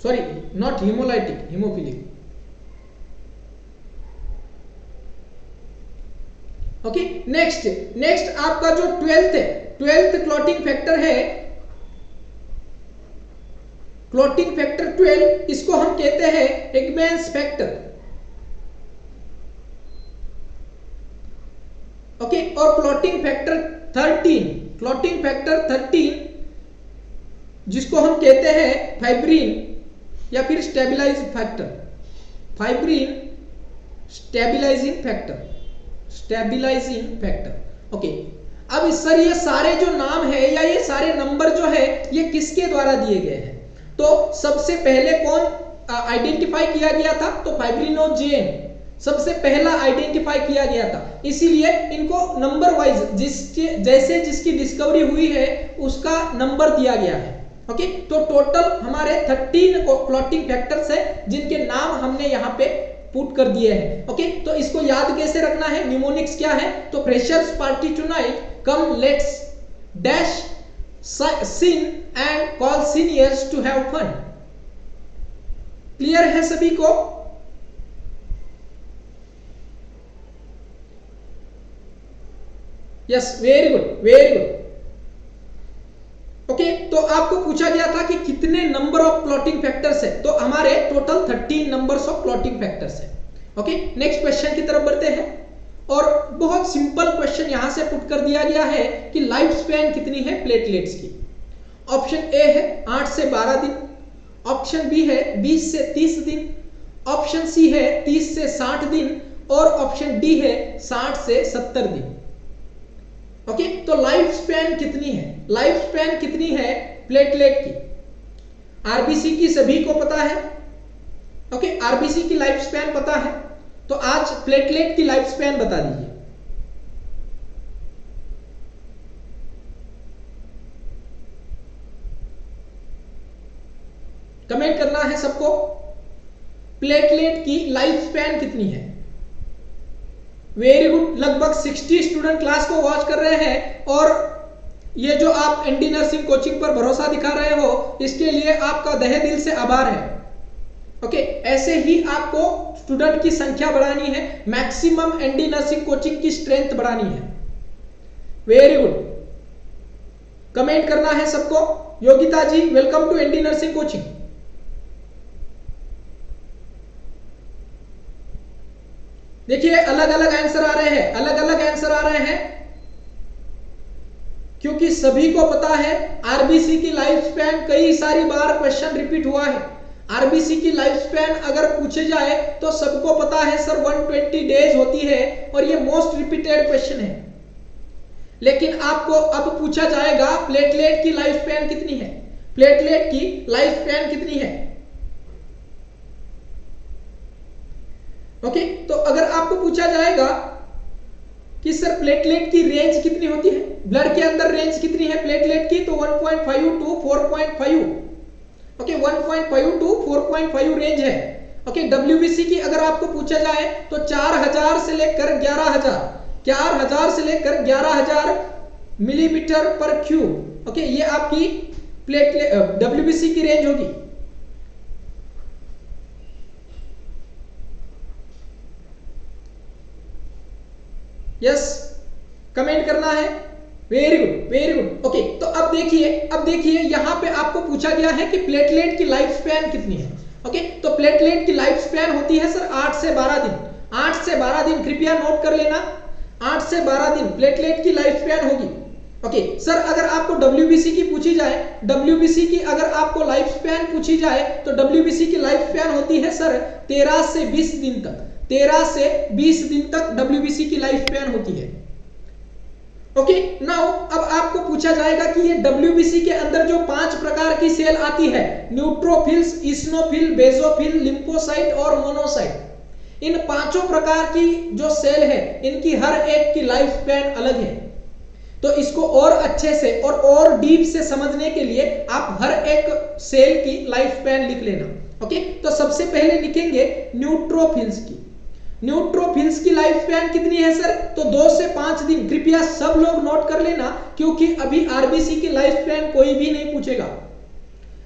Sorry, not haemolytic, haemophilic. Okay, next आपका जो 12th है, 12th क्लॉटिंग फैक्टर है, क्लॉटिंग फैक्टर 12, इसको हम कहते हैं एगमैन्स फैक्टर। ओके, और क्लॉटिंग फैक्टर 13, क्लॉटिंग फैक्टर 13 जिसको हम कहते हैं फाइब्रिन या फिर stabilising factor, fibrin stabilising factor, stabilising factor. Okay, अब सर ये सारे जो नाम है या ये सारे नंबर जो है ये किसके द्वारा दिए गए हैं? तो सबसे पहले कौन आइडेंटिफाई किया गया था? तो फाइब्रिनोजेन सबसे पहला आइडेंटिफाई किया गया था, इसीलिए इनको नंबर वाइज जैसे जिसकी डिस्कवरी हुई है उसका नंबर दिया गया है। ओके, तो टोटल हमारे 13 क्लॉटिंग फैक्टर्स है जिनके नाम हमने यहाँ पे पुट कर दिए हैं। ओके, तो इसको याद कैसे रखना है? निमोनिक्स क्या है? तो freshers party tonight, come let's dash sin and call seniors to have fun। Clear है सभी को? Yes, very good, very good. Okay, तो आपको पूछा गया था कि कितने नंबर ऑफ क्लॉटिंग फैक्टर्स है, तो हमारे total 13 numbers of clotting factors है। ओके, नेक्स्ट क्वेश्चन की तरफ बढ़ते हैं, और बहुत सिंपल क्वेश्चन यहां से पुट कर दिया गया है कि लाइफ स्पैन कितनी है प्लेटलेट्स की। ऑप्शन ए है 8 से 12 दिन, ऑप्शन बी है 20 से 30 दिन, ऑप्शन सी है 30 से 60 दिन, और ऑप्शन डी है 60 से 70 दिन। ओके, तो लाइफ स्पैन कितनी है? लाइफ स्पैन कितनी है प्लेटलेट की? आरबीसी की सभी को पता है। ओके, आरबीसी की लाइफ स्पैन पता है, तो आज प्लेटलेट की लाइफ स्पैन बता दीजिए। कमेंट करना है सबको, प्लेटलेट की लाइफ स्पैन कितनी है? वेरी गुड, लगभग 60 स्टूडेंट क्लास को वॉच कर रहे हैं, और ये जो आप एनडी नर्सिंग कोचिंग पर भरोसा दिखा रहे हो इसके लिए आपका तहे दिल से आभार है। ओके, ऐसे ही आपको स्टूडेंट की संख्या बढ़ानी है, मैक्सिमम एनडी नर्सिंग कोचिंग की स्ट्रेंथ बढ़ानी है। वेरी गुड, कमेंट करना है सबको। Yogita ji, welcome to ND nursing coaching. देखिए अलग अलग आंसर आ रहे हैं, अलग अलग आंसर आ रहे हैं, क्योंकि सभी को पता है आरबीसी की लाइफ स्पैन कई सारी बार क्वेश्चन रिपीट हुआ है। आरबीसी की लाइफ स्पैन अगर पूछे जाए तो सबको पता है सर 120 डेज होती है, और ये मोस्ट रिपीटेड क्वेश्चन है। लेकिन आपको अब पूछा जाएगा प्लेटलेट की लाइफ स्पैन कितनी है, प्लेटलेट की लाइफ स्पैन कितनी है। ओके, तो अगर आपको पूछा जाएगा कि सर प्लेटलेट की रेंज कितनी होती है, ब्लड के अंदर रेंज कितनी है प्लेटलेट की, तो 1.5 to 4.5। ओके, 1.5 to 4.5 रेंज है। ओके, डब्ल्यूबीसी की अगर आपको पूछा जाए तो 4000 से लेकर 11000, 4000 से लेकर 11000 मिलीमीटर पर क्यूब। ओके, ये आपकी प्लेटलेट डब्ल्यूबीसी की रेंज होगी। यस, कमेंट करना है। Very good, very good. Okay, तो अब देखिए यहां पे आपको पूछा गया है कि प्लेटलेट की लाइफ स्पैन कितनी है। ओके, तो प्लेटलेट की लाइफ स्पैन होती है सर 8 से 12 दिन। 8 से 12 दिन, कृपया नोट कर लेना, 8 से 12 दिन प्लेटलेट की लाइफ स्पैन होगी। ओके सर, अगर आपको डब्ल्यूबीसी की पूछी जाए, डब्ल्यूबीसी की अगर आपको लाइफ स्पैन पूछी जाए तो डब्ल्यूबीसी की लाइफ स्पैन होती है सर 13 से 20 दिन तक। 13 से 20 दिन तक डब्ल्यूबीसी की लाइफ स्पैन होती है। ओके, नाउ अब आपको पूछा जाएगा कि ये डब्ल्यूबीसी के अंदर जो 5 प्रकार की सेल आती है, न्यूट्रोफिल्स, इस्नोफिल, बेसोफिल, लिम्फोसाइट और मोनोसाइट, इन पांचों प्रकार की जो सेल है इनकी हर एक की लाइफ स्पैन अलग है। तो इसको और अच्छे से और डीप से समझने के लिए आप हर एक सेल की लाइफ स्पैन लिख लेना। ओके, तो सबसे पहले लिखेंगे न्यूट्रोफिल्स की। न्यूट्रोफिल्स की लाइफ स्पैन कितनी है सर? तो 2 से 5 दिन। कृपया सब लोग नोट कर लेना, क्योंकि अभी आरबीसी की लाइफ स्पैन कोई भी नहीं पूछेगा।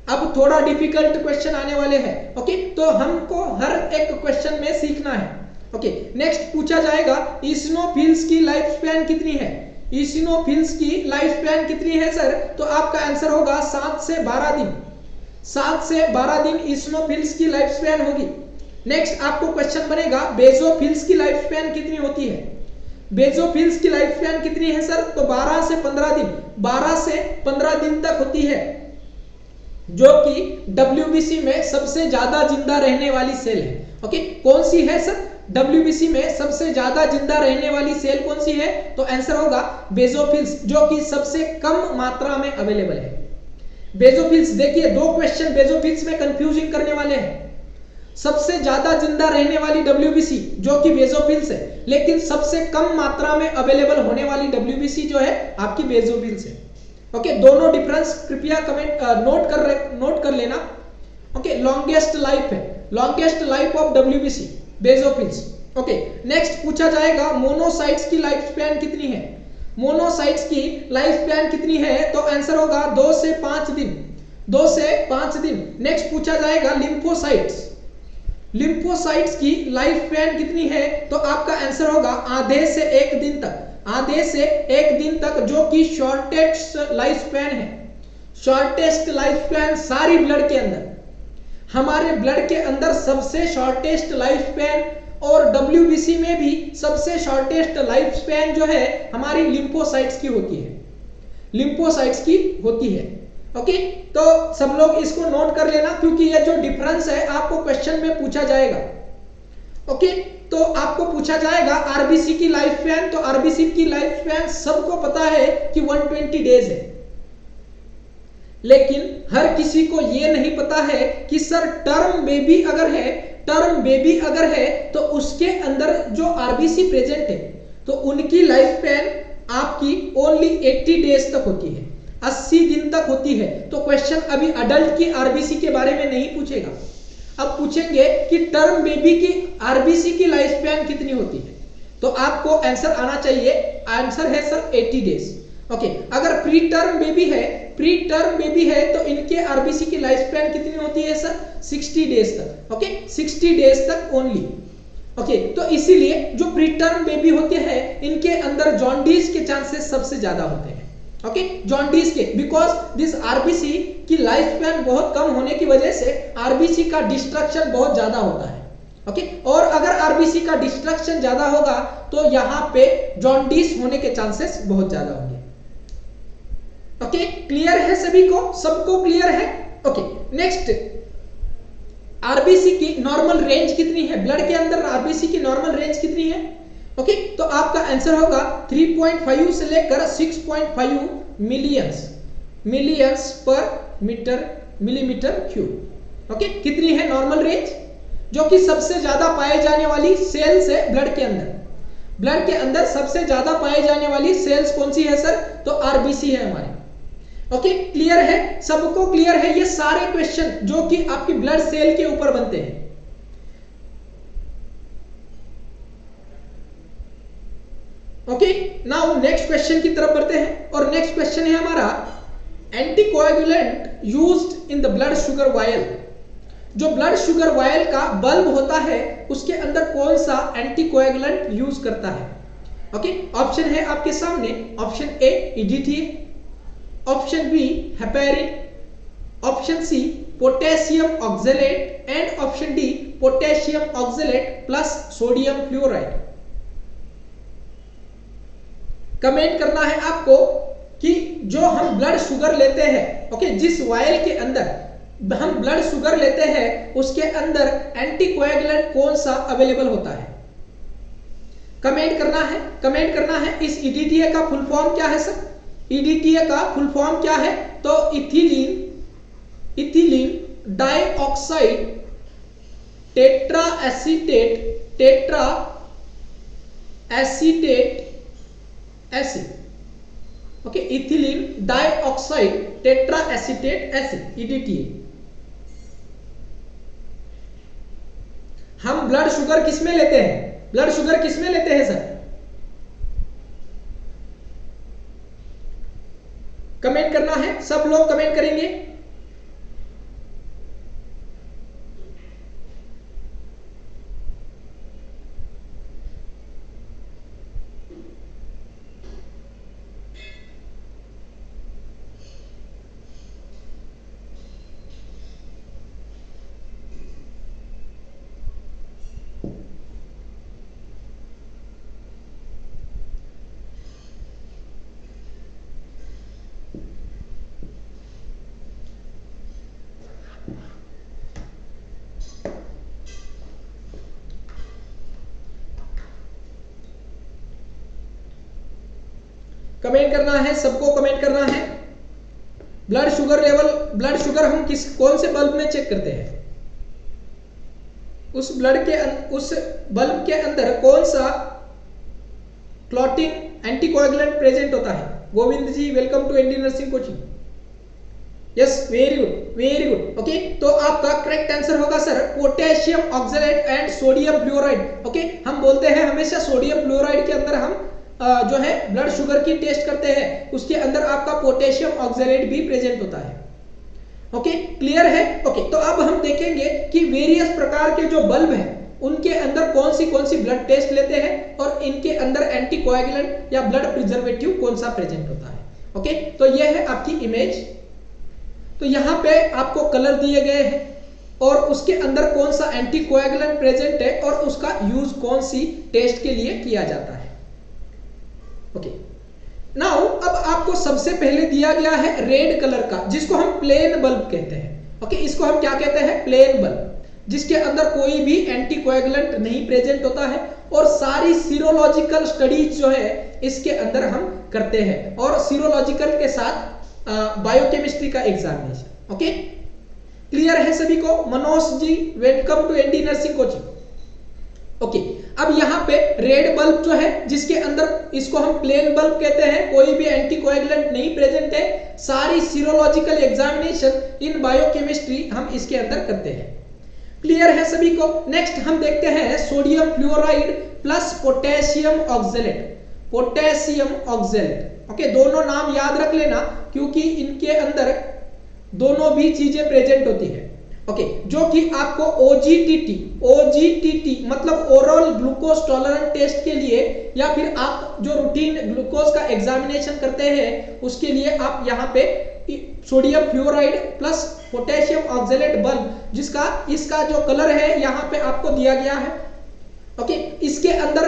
अब थोड़ा डिफिकल्ट क्वेश्चन आने वाले हैं। ओके, तो हमको हर एक क्वेश्चन में सीखना है। ओके, नेक्स्ट पूछा जाएगा इसिनोफिल्स की लाइफ स्पैन कितनी है। इसिनोफिल्स की लाइफ स्पैन कितनी है सर? तो आपका आंसर होगा 7 से 12 दिन। 7 से 12 दिन इसिनोफिल्स की लाइफ स्पैन होगी। नेक्स्ट आपको क्वेश्चन बनेगा बेसोफिल्स की लाइफ स्पैन कितनी होती है। बेसोफिल्स की लाइफ स्पैन कितनी है सर? तो 12 से 15 दिन। 12 से 15 दिन तक होती है, जो कि डब्ल्यूबीसी में सबसे ज्यादा जिंदा रहने वाली सेल है। ओके, कौन सी है सर? डब्ल्यूबीसी में सबसे ज्यादा जिंदा रहने वाली सेल कौन सी है? तो आंसर होगा बेसोफिल्स, जो कि सबसे कम मात्रा में अवेलेबल है। बेसोफिल्स, देखिए 2 क्वेश्चन बेसोफिल्स में कंफ्यूजिंग करने वाले हैं। सबसे ज्यादा जिंदा रहने वाली डब्ल्यूबीसी जो कि बेसोफिल्स है, लेकिन सबसे कम मात्रा में अवेलेबल होने वाली डब्ल्यूबीसी जो है आपकी बेसोफिल्स है। ओके, दोनों डिफरेंस कृपया कमेंट नोट कर लेना। ओके, लॉन्गेस्ट लाइफ है, longest life of WBC basophils. Okay, next पूछा जाएगा मोनोसाइट्स की लाइफ स्पैन कितनी है। मोनोसाइट्स की लाइफ स्पैन कितनी है? तो आंसर होगा 2 से 5 दिन। 2 से 5 दिन। नेक्स्ट पूछा जाएगा लिम्फोसाइट्स। लिम्फोसाइट्स की लाइफ स्पैन कितनी है? तो आपका आंसर होगा आधे से 1 दिन तक। आधे से 1 दिन तक, जो कि शॉर्टेस्ट लाइफ स्पैन है। शॉर्टेस्ट लाइफ स्पैन सारी ब्लड के अंदर, हमारे ब्लड के अंदर सबसे शॉर्टेस्ट लाइफ स्पैन, और डब्ल्यूबीसी में भी सबसे शॉर्टेस्ट लाइफ स्पैन जो है हमारी लिम्फोसाइट्स की होती है। लिम्फोसाइट्स की होती है। ओके, तो सब लोग इसको नोट कर लेना, क्योंकि ये जो डिफरेंस है आपको क्वेश्चन में पूछा जाएगा। ओके, तो आपको पूछा जाएगा आरबीसी की लाइफ स्पैन। तो आरबीसी की लाइफ स्पैन सबको पता है कि 120 डेज है, लेकिन हर किसी को यह नहीं पता है कि सर टर्म बेबी अगर है तो उसके अंदर जो आरबीसी प्रेजेंट है तो उनकी लाइफ स्पैन आपकी ओनली 80 डेज तक होती है, 80 दिन तक होती है। तो क्वेश्चन अभी अडल्ट की आरबीसी के बारे में नहीं पूछेगा। अब पूछेंगे कि टर्म बेबी की आरबीसी की लाइफ स्पैन कितनी होती है। तो आपको आंसर आना चाहिए, आंसर है सर 80 डेज। ओके, अगर प्री टर्म बेबी है तो इनके आरबीसी की लाइफ स्पैन कितनी होती है सर? 60 डेज तक। ओके, 60 डेज तक ओनली। ओके, तो इसीलिए जो प्री टर्म बेबी होते हैं इनके अंदर जॉन्डिस के चांसेस सबसे ज्यादा होते हैं। ओके, जॉन्डिस के, बिकॉज दिस आरबीसी की लाइफ स्पैन बहुत कम होने की वजह से आरबीसी का डिस्ट्रक्शन बहुत ज्यादा होता है। ओके, और अगर आरबीसी का डिस्ट्रक्शन ज्यादा होगा तो यहां पे जॉन्डिस होने के चांसेस बहुत ज्यादा होंगे। ओके, क्लियर है सभी को? सबको क्लियर है? ओके, नेक्स्ट आरबीसी की नॉर्मल रेंज कितनी है? ब्लड के अंदर आरबीसी की नॉर्मल रेंज कितनी है? ओके, तो आपका आंसर होगा 3.5 से लेकर 6.5 मिलियंस पर मिलीमीटर क्यूब। ओके, कितनी है नॉर्मल रेंज? जो कि सबसे ज्यादा पाए जाने वाली सेल्स है ब्लड के अंदर। ब्लड के अंदर सबसे ज्यादा पाए जाने वाली सेल्स कौन सी है सर? तो आरबीसी है हमारी। ओके, क्लियर है? सबको क्लियर है? ये सारे क्वेश्चन जो कि आपकी ब्लड सेल के ऊपर बनते हैं। ओके, नाउ नेक्स्ट क्वेश्चन की तरफ बढ़ते हैं, और नेक्स्ट क्वेश्चन है हमारा anticoagulant used in the blood sugar vial. जो ब्लड शुगर वायल का बल्ब होता है उसके अंदर कौन सा एंटीकोएगुलेंट यूज करता है? ओके, ऑप्शन है आपके सामने, option A EDTA, option B heparin, option C potassium oxalate and option D potassium oxalate plus sodium fluoride. Comment करना है आपको कि जो हम ब्लड शुगर लेते हैं, ओके, जिस वायल के अंदर हम ब्लड शुगर लेते हैं उसके अंदर एंटीकोएगुलेंट कौन सा अवेलेबल होता है। कमेंट करना है, कमेंट करना है। इस ईडीटीए का फुल फॉर्म क्या है सर? ईडीटीए का फुल फॉर्म क्या है? तो ethylene dioxide tetra acetate acid. Okay, ethylene dioxide tetra acetate acid, EDTA. हम ब्लड शुगर किसमें लेते हैं? ब्लड शुगर किसमें लेते हैं सर? कमेंट करना है, सब लोग कमेंट करेंगे। कमेंट करना है, सबको कमेंट करना है। Blood sugar level, blood sugar हम कौन से बल्ब में चेक करते हैं? उस बल्ब के अंदर कौन सा क्लॉटिंग एंटीकोएगुलेंट प्रेजेंट होता है? Govind ji, welcome to ND nursing coaching. Yes, very good, very good. Okay, तो आपका करेक्ट आंसर होगा sir potassium oxalate and sodium fluoride. Okay, हम बोलते हैं हमेशा सोडियम फ्लोराइड के अंदर हम जो है ब्लड शुगर की टेस्ट करते हैं, उसके अंदर आपका पोटेशियम ऑक्सलेट भी प्रेजेंट होता है। ओके, क्लियर है? ओके, तो अब हम देखेंगे कि वेरियस प्रकार के जो बल्ब हैं उनके अंदर कौन सी ब्लड टेस्ट लेते हैं और इनके अंदर एंटीकोएगुलेंट या ब्लड प्रिजर्वेटिव कौन सा प्रेजेंट होता है। ओके, तो यह है आपकी इमेज। तो यहां पे आपको कलर दिए गए हैं और उसके अंदर कौन सा एंटीकोएगुलेंट प्रेजेंट है और उसका यूज कौन सी टेस्ट के लिए किया जाता है। ओके, नाउ अब आपको सबसे पहले दिया गया है रेड कलर का, जिसको हम प्लेन बल्ब कहते हैं। ओके, इसको हम क्या कहते हैं? प्लेन बल्ब, जिसके अंदर कोई भी एंटीकोएगुलेंट नहीं प्रेजेंट होता है और सारी सीरोलॉजिकल स्टडीज जो है इसके अंदर हम करते हैं और सीरोलॉजिकल के साथ बायोकेमिस्ट्री का एग्जामिनेशन। ओके, क्लियर है सभी को? Manoj ji, welcome to ND nursing coaching. Okay, अब यहाँ पे रेड बल्ब जो है जिसके अंदर, इसको हम प्लेन बल्ब कहते हैं, कोई भी एंटीकोएगुलेंट नहीं प्रेजेंट है, सारी सीरोलॉजिकल एग्जामिनेशन इन बायोकेमिस्ट्री हम इसके अंदर करते हैं। क्लियर है सभी को? नेक्स्ट हम देखते हैं sodium fluoride plus potassium oxalate. Potassium oxalate, okay, दोनों नाम याद रख लेना क्योंकि इनके अंदर दोनों भी चीजें प्रेजेंट होती है। ओके, जो कि आपको ओजीटीटी मतलब ओरल ग्लूकोज टॉलरेंट टेस्ट के लिए या फिर आप जो रूटीन ग्लूकोज का एग्जामिनेशन करते हैं उसके लिए आप यहाँ पे sodium fluoride plus potassium oxalate bulb, जिसका इसका जो कलर है यहाँ पे आपको दिया गया है। ओके, इसके अंदर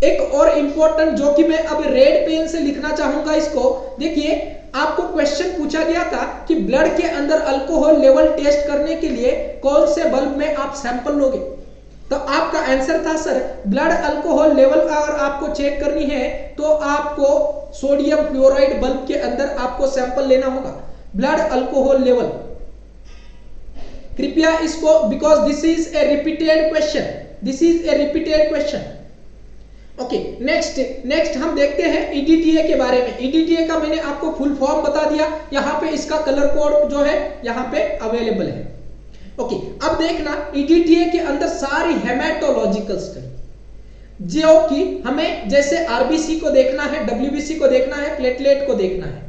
एक और इंपॉर्टेंट, जो कि मैं अब रेड पेन से लिखना चाहूंगा इसको, देखिए आपको क्वेश्चन पूछा गया था कि ब्लड के अंदर अल्कोहल लेवल टेस्ट करने के लिए कौन से बल्ब में आप सैंपल लोगे। तो आपका आंसर था सर ब्लड अल्कोहल लेवल अगर आपको चेक करनी है तो आपको सोडियम फ्लोराइड बल्ब के अंदर आपको सैंपल लेना होगा, ब्लड अल्कोहल लेवल। कृपया इसको, because this is a repeated question, this is a repeated question. Okay, next हम देखते हैं ईडीटीए के बारे में। ईडीटीए का मैंने आपको फुल फॉर्म बता दिया, यहाँ पे इसका कलर कोड जो है यहाँ पे अवेलेबल है। ओके, अब देखना ईडीटीए के अंदर सारी हेमेटोलॉजिकल स्टडी, जो कि हमें जैसे आरबीसी को देखना है, डब्ल्यूबीसी को देखना है, प्लेटलेट को देखना है,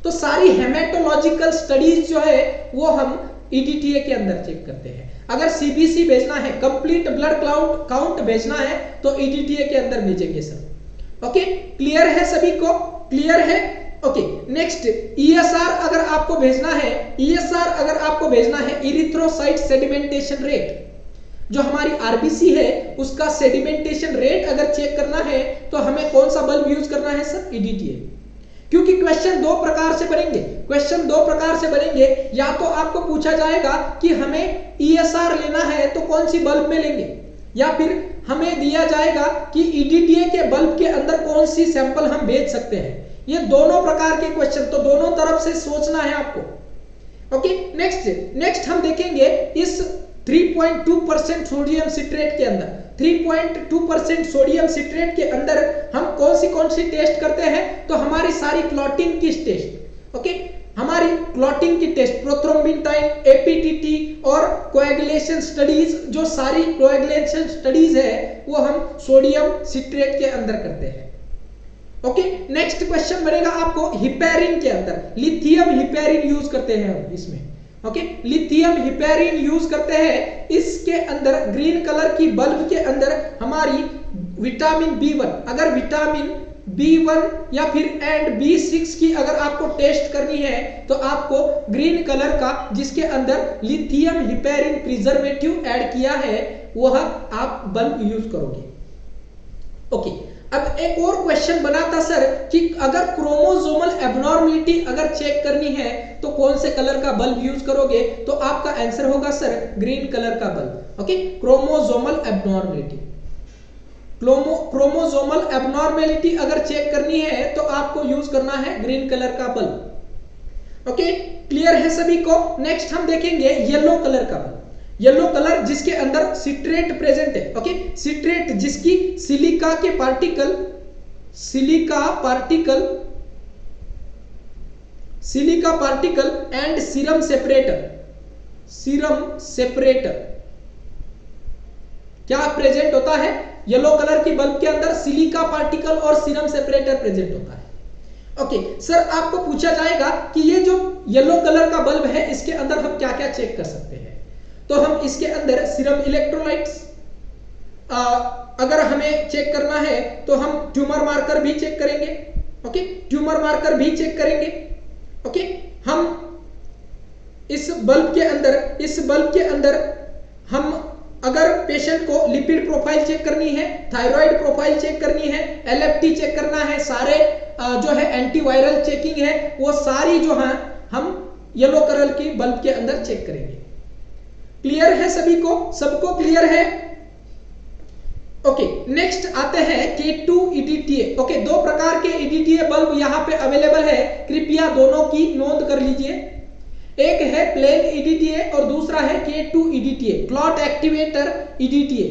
तो सारी हेमेटोलॉजिकल स्टडीज जो है वो हम ईडीटीए के अंदर चेक करते हैं। अगर सीबीसी भेजना है, कंप्लीट ब्लड काउंट भेजना है, तो ईडीटीए के अंदर भेजेंगे सर। ओके, क्लियर है सभी को? क्लियर है? ओके, नेक्स्ट ईएसआर अगर आपको भेजना है, ईएसआर अगर आपको भेजना है, इरिथ्रोसाइट सेडिमेंटेशन रेट, जो हमारी आरबीसी है उसका सेडिमेंटेशन रेट अगर चेक करना है तो हमें कौन सा बल्ब यूज करना है सर? ईडीटीए। क्योंकि क्वेश्चन दो प्रकार से बनेंगे, क्वेश्चन दो प्रकार से बनेंगे। या तो आपको पूछा जाएगा कि हमें ईएसआर लेना है तो कौन सी बल्ब में लेंगे, या फिर हमें दिया जाएगा कि ईडीटीए के बल्ब के अंदर कौन सी सैंपल हम भेज सकते हैं। ये दोनों प्रकार के क्वेश्चन, तो दोनों तरफ से सोचना है आपको। ओके, नेक्स्ट हम देखेंगे इस 3.2% सोडियम सिट्रेट के अंदर, 3.2% सोडियम सिट्रेट के अंदर हम कौन सी टेस्ट करते हैं? तो हमारी सारी क्लॉटिंग की टेस्ट, ओके, हमारी क्लॉटिंग की टेस्ट, प्रोथ्रोम्बिन टाइम, एपीटीटी और कोएगुलेशन स्टडीज, जो सारी कोएगुलेशन स्टडीज है वो हम सोडियम सिट्रेट के अंदर करते हैं। ओके, नेक्स्ट क्वेश्चन बनेगा आपको हिपेरिन के अंदर, लिथियम हिपेरिन यूज करते हैं हम इसमें। ओके, लिथियम हिपेरिन यूज करते हैं, इसके अंदर ग्रीन कलर की बल्ब के अंदर हमारी विटामिन B1, अगर विटामिन B1 या फिर एंड B6 की अगर आपको टेस्ट करनी है तो आपको ग्रीन कलर का जिसके अंदर लिथियम हिपेरिन प्रिजर्वेटिव ऐड किया है वह आप बल्ब यूज करोगे। ओके, अब एक और क्वेश्चन बना था सर कि अगर क्रोमोसोमल एब्नॉर्मलिटी अगर चेक करनी है तो कौन से कलर का बल्ब यूज करोगे? तो आपका आंसर होगा सर ग्रीन कलर का bulb. Okay, chromosomal abnormality, chromosomal abnormality अगर चेक करनी है तो आपको यूज करना है ग्रीन कलर का बल्ब। ओके, क्लियर है सभी को? नेक्स्ट हम देखेंगे येलो कलर का बल्ब, येलो कलर जिसके अंदर सिट्रेट प्रेजेंट है। ओके, सिट्रेट जिसकी सिलिका के particle, silica particle and serum separator क्या प्रेजेंट होता है? येलो कलर की बल्ब के अंदर सिलिका पार्टिकल और सीरम सेपरेटर प्रेजेंट होता है। ओके सर, आपको पूछा जाएगा कि ये जो येलो कलर का बल्ब है इसके अंदर हम क्या क्या चेक कर सकते हैं? तो हम इसके अंदर सीरम इलेक्ट्रोलाइट्स अगर हमें चेक करना है तो हम ट्यूमर मार्कर भी चेक करेंगे। ओके, ट्यूमर मार्कर भी चेक करेंगे। ओके, हम इस बल्ब के अंदर हम अगर पेशेंट को लिपिड प्रोफाइल चेक करनी है, थायराइड प्रोफाइल चेक करनी है, एलएफटी चेक करना है, सारे जो है एंटीवायरल चेकिंग है वो सारी जो है हम येलो कलर की बल्ब के अंदर चेक करेंगे। क्लियर है सभी को? सबको क्लियर है? ओके, नेक्स्ट आते हैं K2 EDTA। ओके, दो प्रकार के EDTA बल्ब यहां पे अवेलेबल है, कृपया दोनों की नोंद कर लीजिए। एक है प्लेन EDTA और दूसरा है K2 EDTA, clot activator EDTA।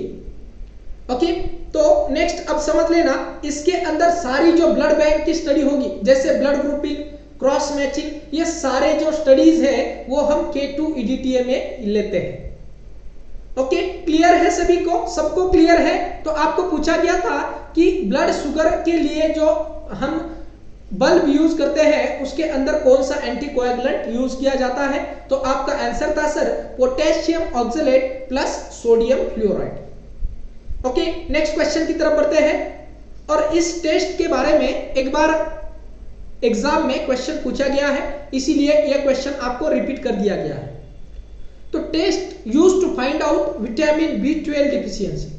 Okay, तो नेक्स्ट अब समझ लेना, इसके अंदर सारी जो ब्लड बैंक की स्टडी होगी जैसे ब्लड ग्रुपिंग, क्रॉस मैचिंग, ये सारे जो स्टडीज है वो हम K2 EDTA में लेते हैं। ओके, क्लियर है सभी को? सबको क्लियर है? तो आपको पूछा गया था कि ब्लड शुगर के लिए जो हम बल्ब यूज करते हैं उसके अंदर कौन सा एंटीकोएगुलेंट यूज किया जाता है? तो आपका आंसर था sir potassium oxalate plus sodium fluoride. Okay, next question की तरफ बढ़ते हैं। और इस टेस्ट के बारे में एक बार एग्जाम में क्वेश्चन पूछा गया है, इसीलिए यह क्वेश्चन आपको रिपीट कर दिया गया है। तो test used to find out vitamin B12 deficiency.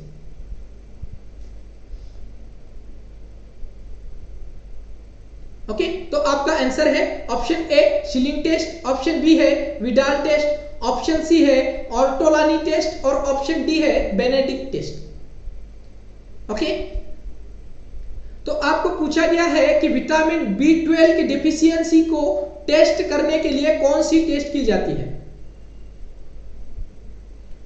Okay, तो आपका आंसर है option A Schilling test, option B है विडाल टेस्ट, ऑप्शन सी है ऑर्टोलानी टेस्ट और ऑप्शन डी है बेनेडिक्ट टेस्ट। ओके, तो आपको पूछा गया है कि विटामिन B12 की डिफिशियंसी को टेस्ट करने के लिए कौन सी टेस्ट की जाती है?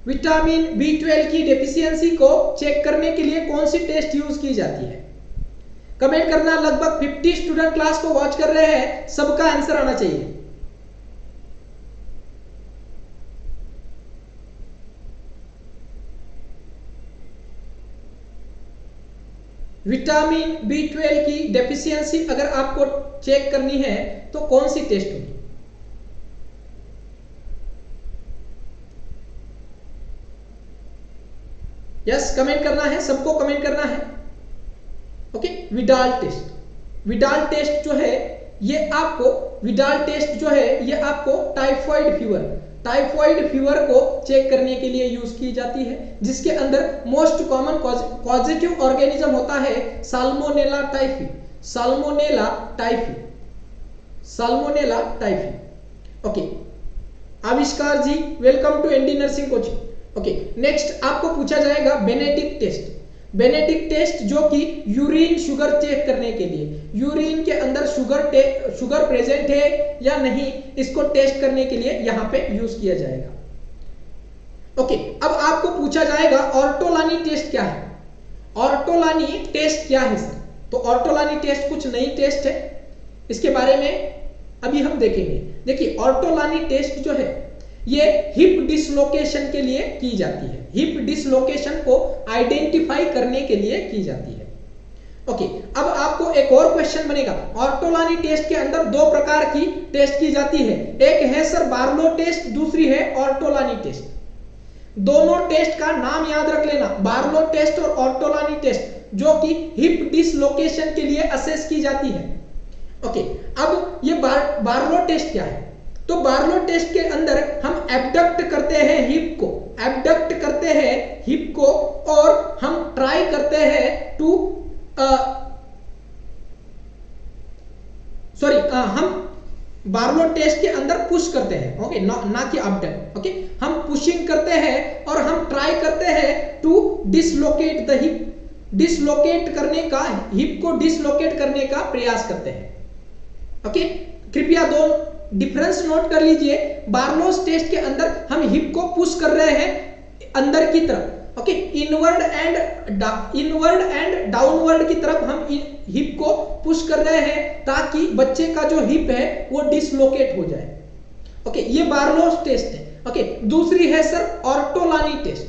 विटामिन B12 की डेफिशिएंसी को चेक करने के लिए कौन सी टेस्ट यूज की जाती है? कमेंट करना। लगभग 50 स्टूडेंट क्लास को वॉच कर रहे हैं, सबका आंसर आना चाहिए। विटामिन B12 की डेफिशिएंसी अगर आपको चेक करनी है तो कौन सी टेस्ट होगी? यस, कमेंट करना है, सबको कमेंट करना है। Okay, Widal test, Widal test जो है ये आपको, विडाल टेस्ट जो है ये आपको टाइफॉइड फीवर को चेक करने के लिए यूज की जाती है, जिसके अंदर मोस्ट कॉमन पॉजिटिव ऑर्गेनिज्म होता है salmonella typhi, salmonella typhi, salmonella typhi. Okay, Avishkar ji welcome to ND nursing coaching. Okay, next आपको पूछा जाएगा बेनेडिक्ट टेस्ट, बेनेडिक्ट टेस्ट जो कि यूरिन शुगर चेक करने के लिए, यूरिन के अंदर शुगर प्रेजेंट है या नहीं इसको टेस्ट करने के लिए यहां पे यूज किया जाएगा। ओके, अब आपको पूछा जाएगा ऑर्टोलानी टेस्ट क्या है, ऑर्टोलानी टेस्ट क्या है सर? तो ऑर्टोलानी टेस्ट कुछ नई टेस्ट है, इसके बारे में अभी हम देखेंगे। देखिए ऑर्टोलानी टेस्ट जो है ये हिप डिसलोकेशन के लिए की जाती है, हिप डिसलोकेशन को आइडेंटिफाई करने के लिए की जाती है। ओके, अब आपको एक और क्वेश्चन बनेगा, ऑर्टोलानी टेस्ट के अंदर दो प्रकार की टेस्ट की जाती है, एक है सर बार्लो टेस्ट, दूसरी है ऑर्टोलानी टेस्ट। दोनों टेस्ट का नाम याद रख लेना, बार्लो टेस्ट और ऑर्टोलानी टेस्ट, जो कि हिप डिसलोकेशन के लिए असेस की जाती है। ओके, अब ये बार्लो टेस्ट क्या है? तो बार्लो टेस्ट के अंदर हम एबडक्ट करते हैं हिप को, एबडक्ट करते हैं हिप को, और हम ट्राई करते हैं टू हम बार्लो टेस्ट के अंदर पुश करते हैं, ओके, ना कि अबडक्ट। ओके, हम पुशिंग करते हैं और हम ट्राई करते हैं to dislocate the hip, dislocate करने का, हिप को डिसलोकेट करने का प्रयास करते हैं। ओके, कृपया दो डिफरेंस नोट कर लीजिए, बार्लोस टेस्ट के अंदर हम हिप को पुश कर रहे हैं अंदर की तरफ, ओके, इनवर्ड एंड डाउनवर्ड की तरफ हम हिप को पुश कर रहे हैं ताकि बच्चे का जो हिप है वो डिसलोकेट हो जाए। ओके, ये बार्लोस टेस्ट है। ओके, दूसरी है सर ऑर्टोलानी टेस्ट।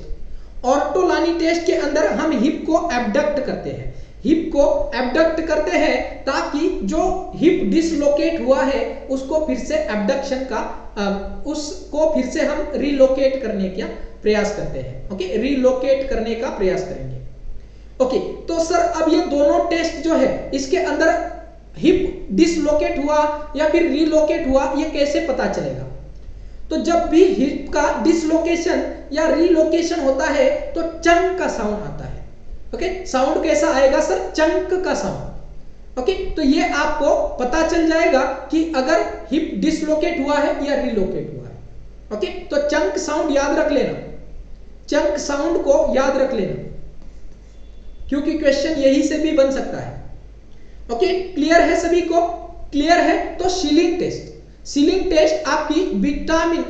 ऑर्टोलानी टेस्ट के अंदर हम हिप को एबडक्ट करते हैं, हिप को एबडक्ट करते हैं ताकि जो हिप डिसलोकेट हुआ है उसको फिर से एबडक्शन का उसको फिर से हम रिलोकेट करने का प्रयास करते हैं। ओके, रिलोकेट करने का प्रयास करेंगे। ओके, तो सर अब ये दोनों टेस्ट जो है इसके अंदर हिप डिसलोकेट हुआ या फिर रिलोकेट हुआ ये कैसे पता चलेगा? तो जब भी हिप का डिसलोकेशन या रिलोकेशन होता है तो चंक का साउंड आता है। ओके, साउंड कैसा आएगा सर? चंक का साउंड। ओके, तो ये आपको पता चल जाएगा कि अगर हिप डिसलोकेट हुआ है या रिलोकेट हुआ है। ओके, तो चंक साउंड याद रख लेना, चंक साउंड को याद रख लेना, क्योंकि क्वेश्चन यही से भी बन सकता है। ओके, क्लियर है सभी को? क्लियर है? तो शीलिंग टेस्ट, शीलिंग टेस्ट आपकी विटामिन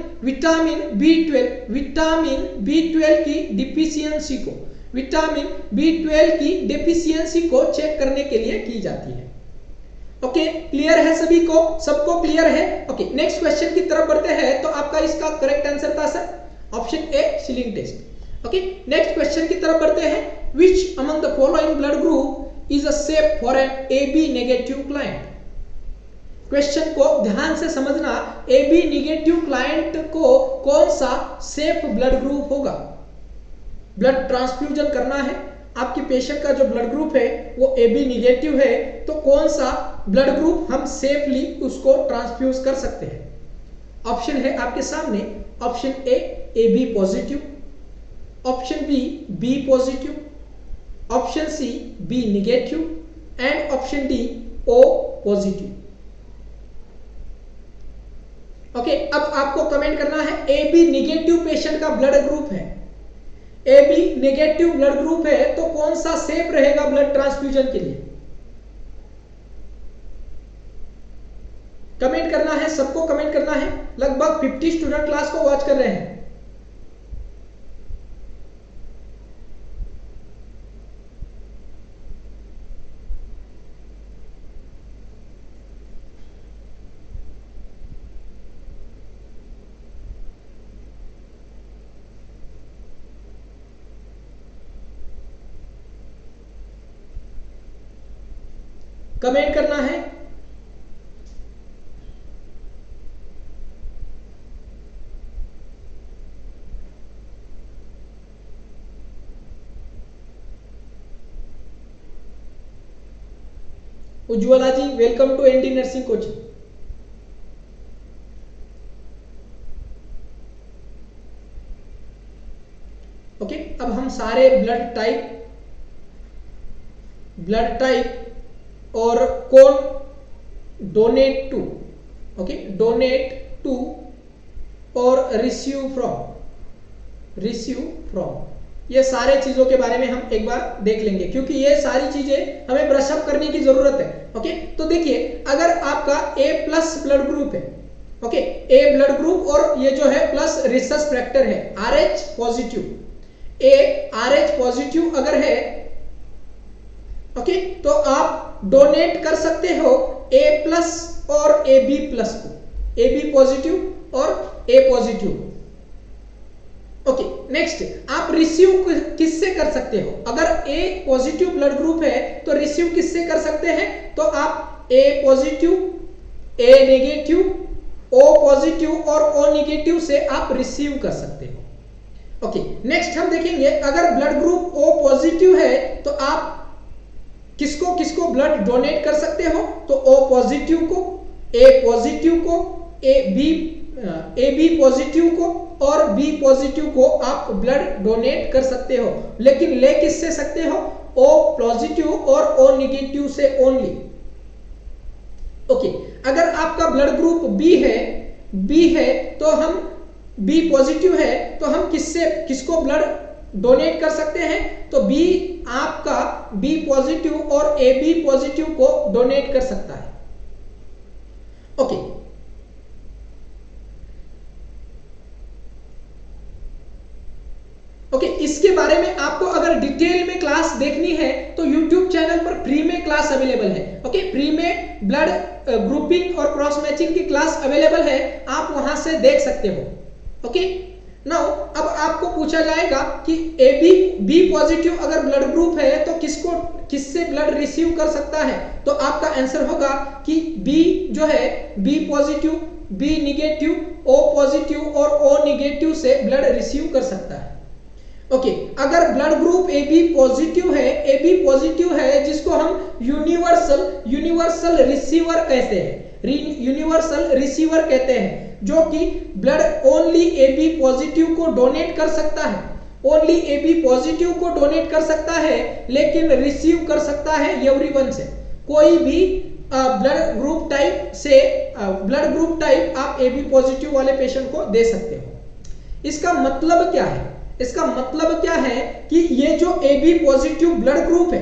B12 की डिफिशियंसी को, विटामिन B12 की डेफिशिएंसी को चेक करने के लिए की जाती है। ओके, क्लियर है सभी को? सबको क्लियर है? ओके, नेक्स्ट क्वेश्चन की तरफ बढ़ते हैं। तो आपका इसका करेक्ट आंसर था sir option A, Schilling test. Okay, next question की तरफ बढ़ते हैं। Which among the following blood group is a safe for an AB negative client? Question को ध्यान से समझना, AB नेगेटिव क्लाइंट को कौन सा सेफ ब्लड ग्रुप होगा? ब्लड ट्रांसफ्यूजन करना है, आपके पेशेंट का जो ब्लड ग्रुप है वो AB निगेटिव है, तो कौन सा ब्लड ग्रुप हम सेफली उसको ट्रांसफ्यूज कर सकते हैं? ऑप्शन है आपके सामने, option A AB positive, option B B positive, option C B negative and option D O positive. Okay, अब आपको कमेंट करना है AB निगेटिव पेशेंट का ब्लड ग्रुप है, AB नेगेटिव ब्लड ग्रुप है, तो कौन सा सेफ रहेगा ब्लड ट्रांसफ्यूजन के लिए? कमेंट करना है, सबको कमेंट करना है। लगभग 50 स्टूडेंट क्लास को वॉच कर रहे हैं। कमेंट करना है। Ujjwala ji welcome to ND nursing coaching. Okay, अब हम सारे ब्लड टाइप और कौन donate to, okay, donate to और रिसीव फ्रॉम, ये सारे चीजों के बारे में हम एक बार देख लेंगे, क्योंकि ये सारी चीजें हमें ब्रश अप करने की जरूरत है। ओके, तो देखिए, अगर आपका ए प्लस ब्लड ग्रुप है, ओके, ए ब्लड ग्रुप और ये जो है प्लस रिसस फैक्टर है RH पॉजिटिव, ए RH पॉजिटिव अगर है, ओके, तो आप डोनेट कर सकते हो ए प्लस और ए बी प्लस को, ए बी पॉजिटिव और ए पॉजिटिव को। ओके, नेक्स्ट आप रिसीव किससे कर सकते हो? अगर ए पॉजिटिव ब्लड ग्रुप है तो रिसीव किससे कर सकते हैं? तो आप ए positive, A negative, O positive और ओ नेगेटिव से आप रिसीव कर सकते हो। ओके, नेक्स्ट हम देखेंगे, अगर ब्लड ग्रुप ओ पॉजिटिव है तो आप किसको किसको ब्लड डोनेट कर सकते हो? तो ओ पॉजिटिव को, ए पॉजिटिव को, ए बी पॉजिटिव को और बी पॉजिटिव को आप ब्लड डोनेट कर सकते हो, लेकिन ले किससे सकते हो? ओ पॉजिटिव और ओ नेगेटिव से ओनली। ओके, अगर आपका ब्लड ग्रुप बी है तो हम बी पॉजिटिव है तो हम किसको ब्लड डोनेट कर सकते हैं? तो बी आपका बी पॉजिटिव और ए बी पॉजिटिव को डोनेट कर सकता है। ओके, ओके, इसके बारे में आपको अगर डिटेल में क्लास देखनी है तो YouTube चैनल पर फ्री में क्लास अवेलेबल है। ओके, फ्री में ब्लड ग्रुपिंग और क्रॉस मैचिंग की क्लास अवेलेबल है, आप वहां से देख सकते हो। ओके, नाउ अब आपको पूछा जाएगा कि ए बी पॉजिटिव अगर ब्लड ग्रुप है तो किससे ब्लड रिसीव कर सकता है? तो आपका आंसर होगा कि बी जो है B positive, B negative, O positive और ओ नेगेटिव से ब्लड रिसीव कर सकता है। ओके, अगर blood group A B positive है जिसको हम यूनिवर्सल रिसीवर कहते हैं, यूनिवर्सल रिसीवर कहते हैं, जो कि blood only A B positive को डोनेट कर सकता है, ओनली ए बी पॉजिटिव को डोनेट कर सकता है, लेकिन रिसीव कर सकता है एवरीवन से। कोई भी ब्लड ग्रुप टाइप आप ए बी पॉजिटिव वाले पेशेंट को दे सकते हो। इसका मतलब क्या है? इसका मतलब क्या है कि ये जो A B positive blood group है,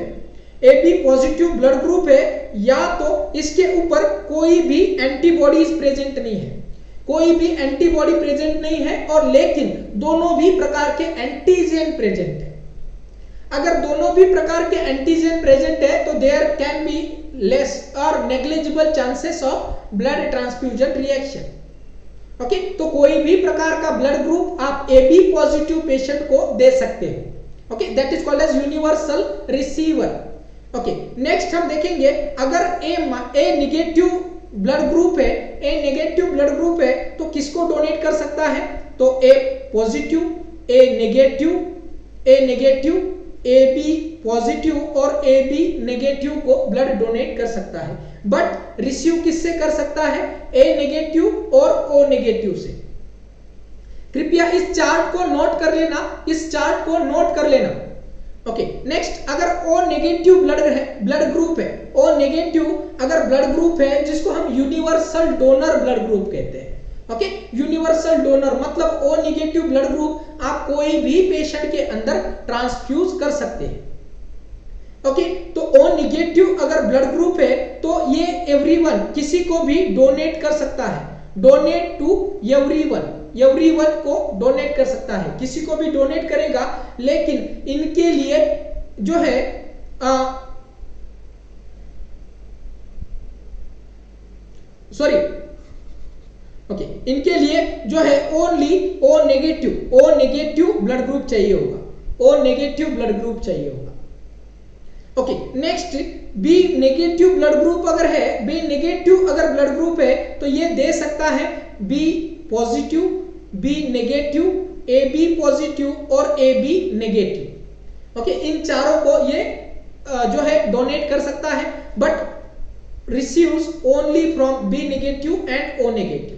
A B positive blood group है, या तो इसके ऊपर कोई भी एंटीबॉडीज प्रेजेंट नहीं है, कोई भी एंटीबॉडी प्रेजेंट नहीं है, और लेकिन दोनों भी प्रकार के एंटीजन प्रेजेंट है। अगर दोनों भी प्रकार के एंटीजन प्रेजेंट है तो देयर कैन बी लेस और negligible chances of blood transfusion reaction. Okay, तो कोई भी प्रकार का ब्लड ग्रुप आप ए बी पॉजिटिव पेशेंट को दे सकते हो। Okay, that is called as universal receiver. Okay, next हम देखेंगे, अगर ए नेगेटिव ब्लड ग्रुप है, तो किसको डोनेट कर सकता है? तो A positive, A negative, A B positive और ए बी नेगेटिव को ब्लड डोनेट कर सकता है, बट रिसीव किससे कर सकता है? ए नेगेटिव और ओ नेगेटिव से। कृपया इस चार्ट को नोट कर लेना, ओके, नेक्स्ट, अगर ओ नेगेटिव ब्लड ग्रुप है, ओ नेगेटिव अगर ब्लड ग्रुप है जिसको हम यूनिवर्सल डोनर ब्लड ग्रुप कहते हैं। ओके, यूनिवर्सल डोनर मतलब ओ नेगेटिव ब्लड ग्रुप आप कोई भी पेशेंट के अंदर ट्रांसफ्यूज कर सकते हैं। ओके, तो ओ नेगेटिव अगर ब्लड ग्रुप है तो ये एवरीवन, किसी को भी डोनेट कर सकता है, डोनेट टू एवरीवन को डोनेट कर सकता है, किसी को भी डोनेट करेगा, लेकिन इनके लिए जो है इनके लिए जो है only O negative blood group चाहिए होगा। Okay, next, B negative blood group अगर ब्लड ग्रुप है तो ये दे सकता है B positive, B negative, A B positive और ए बी नेगेटिव। ओके, इन चारों को ये जो है डोनेट कर सकता है, but receives only from B negative and O negative.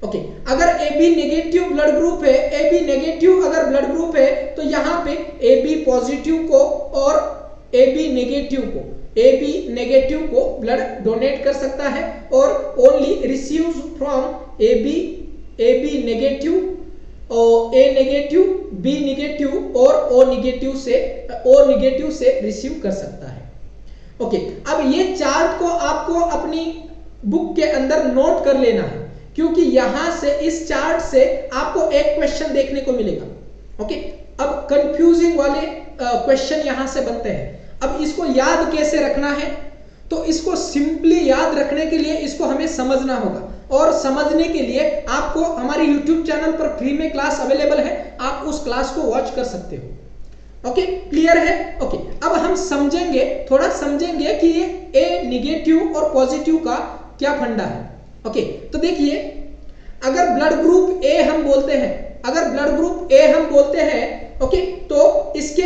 Okay अगर AB नेगेटिव ब्लड ग्रुप है, AB नेगेटिव अगर ब्लड ग्रुप है तो यहाँ पे AB पॉजिटिव को और AB नेगेटिव को ब्लड डोनेट कर सकता है और only receives from AB negative और A नेगेटिव, B नेगेटिव और O नेगेटिव से रिसीव कर सकता है। ओके अब ये चार्ट को आपको अपनी बुक के अंदर नोट कर लेना है, क्योंकि यहां से इस चार्ट से आपको एक क्वेश्चन देखने को मिलेगा। ओके अब कंफ्यूजिंग वाले क्वेश्चन यहां से बनते हैं। अब इसको याद कैसे रखना है, तो इसको सिंपली याद रखने के लिए इसको हमें समझना होगा, और समझने के लिए आपको हमारे YouTube चैनल पर फ्री में क्लास अवेलेबल है, आप उस क्लास को वॉच कर सकते हो। ओके क्लियर है? ओके अब हम थोड़ा समझेंगे कि ये ए नेगेटिव और पॉजिटिव का क्या फंडा है। ओके तो देखिए, अगर ब्लड ग्रुप ए हम बोलते हैं, ओके तो इसके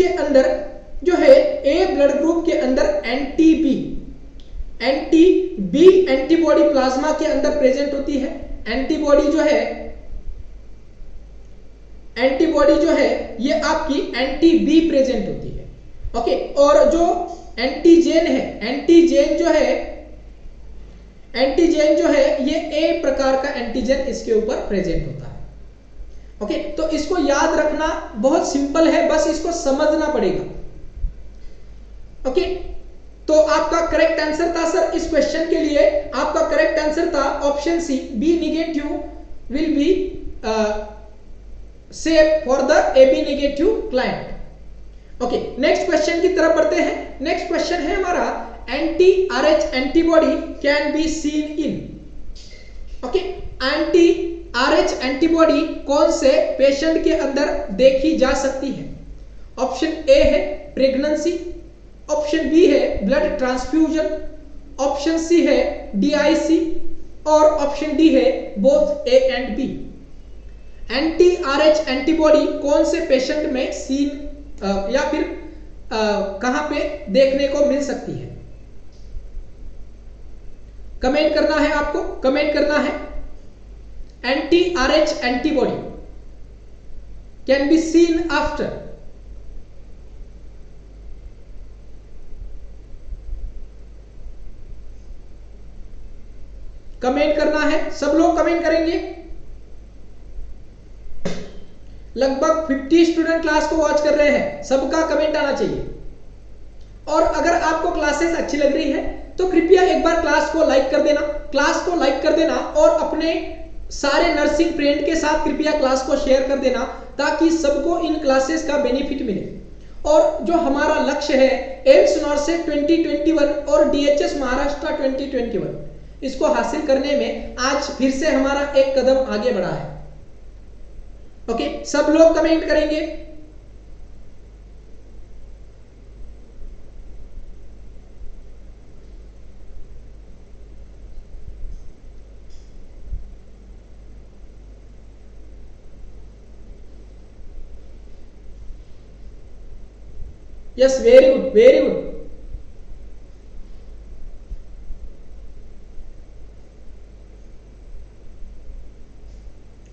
अंदर जो है ए ब्लड ग्रुप के अंदर एंटी बी एंटीबॉडी प्लाज्मा के अंदर प्रेजेंट होती है। एंटीबॉडी जो है ये आपकी एंटी बी प्रेजेंट होती है। ओके और जो एंटीजेन जो है ये ए प्रकार का एंटीजन इसके ऊपर प्रेजेंट होता है। ओके तो इसको याद रखना बहुत सिंपल है, बस इसको समझना पड़ेगा। ओके तो आपका करेक्ट आंसर था सर इस क्वेश्चन के लिए, आपका करेक्ट आंसर था option C, B negative will be safe for the AB negative client. Okay next question की तरफ बढ़ते हैं। नेक्स्ट क्वेश्चन है हमारा anti-RH antibody can be seen in. Okay anti-RH antibody कौन से पेशेंट के अंदर देखी जा सकती है? ऑप्शन ए है प्रेगनेंसी, ऑप्शन बी है ब्लड ट्रांसफ्यूजन, ऑप्शन सी है DIC और ऑप्शन डी है both A and B. anti-RH antibody कौन से पेशेंट में सीन या फिर कहां पे देखने को मिल सकती है? कमेंट करना है आपको, कमेंट करना है। anti-RH antibody can be scene after, comment करना है, सब लोग कमेंट करेंगे। लगभग 50 स्टूडेंट क्लास को वॉच कर रहे हैं, सबका कमेंट आना चाहिए। और अगर आपको क्लासेस अच्छी लग रही है तो कृपया एक बार क्लास को लाइक कर देना और अपने सारे नर्सिंग फ्रेंड के साथ कृपया क्लास को शेयर कर देना, ताकि सबको इन क्लासेस का बेनिफिट मिले। और जो हमारा लक्ष्य है एम्स नॉर्सेट 2021 और DHS महाराष्ट्र 2021, इसको हासिल करने में आज फिर से हमारा एक कदम आगे बढ़ा है। ओके सब लोग कमेंट करेंगे। Yes very good, very good.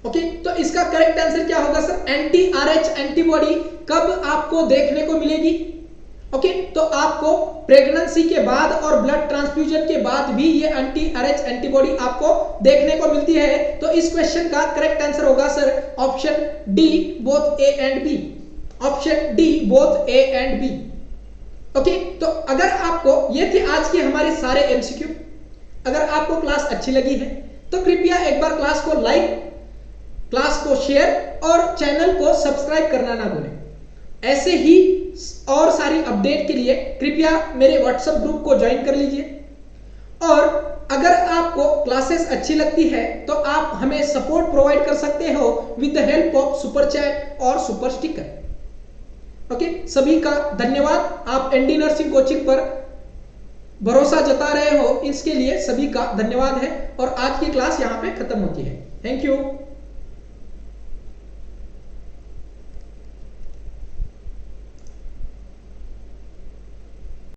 Okay तो इसका करेक्ट आंसर क्या होगा सर? anti-RH एंटीबॉडी कब आपको देखने को मिलेगी? ओके तो आपको प्रेगनेंसी के बाद और ब्लड ट्रांसफ्यूजन के बाद भी ये anti-RH एंटीबॉडी आपको देखने को मिलती है। तो इस क्वेश्चन का करेक्ट आंसर होगा sir option D both A and B, option D both A and B. Okay तो अगर आपको ये थे आज के हमारे सारे MCQ। अगर आपको क्लास अच्छी लगी है तो कृपया एक बार क्लास को लाइक, क्लास को शेयर और चैनल को सब्सक्राइब करना ना भूलें। ऐसे ही और सारी अपडेट के लिए कृपया मेरे WhatsApp ग्रुप को ज्वाइन कर लीजिए। और अगर आपको क्लासेस अच्छी लगती है तो आप हमें सपोर्ट प्रोवाइड कर सकते हो with the help of super chat और सुपर स्टिकर। ओके सभी का धन्यवाद। आप ND नर्सिंग कोचिंग पर भरोसा जता रहे हो, इसके लिए सभी का धन्यवाद है। और आज की क्लास यहाँ पे खत्म होती है। Thank you.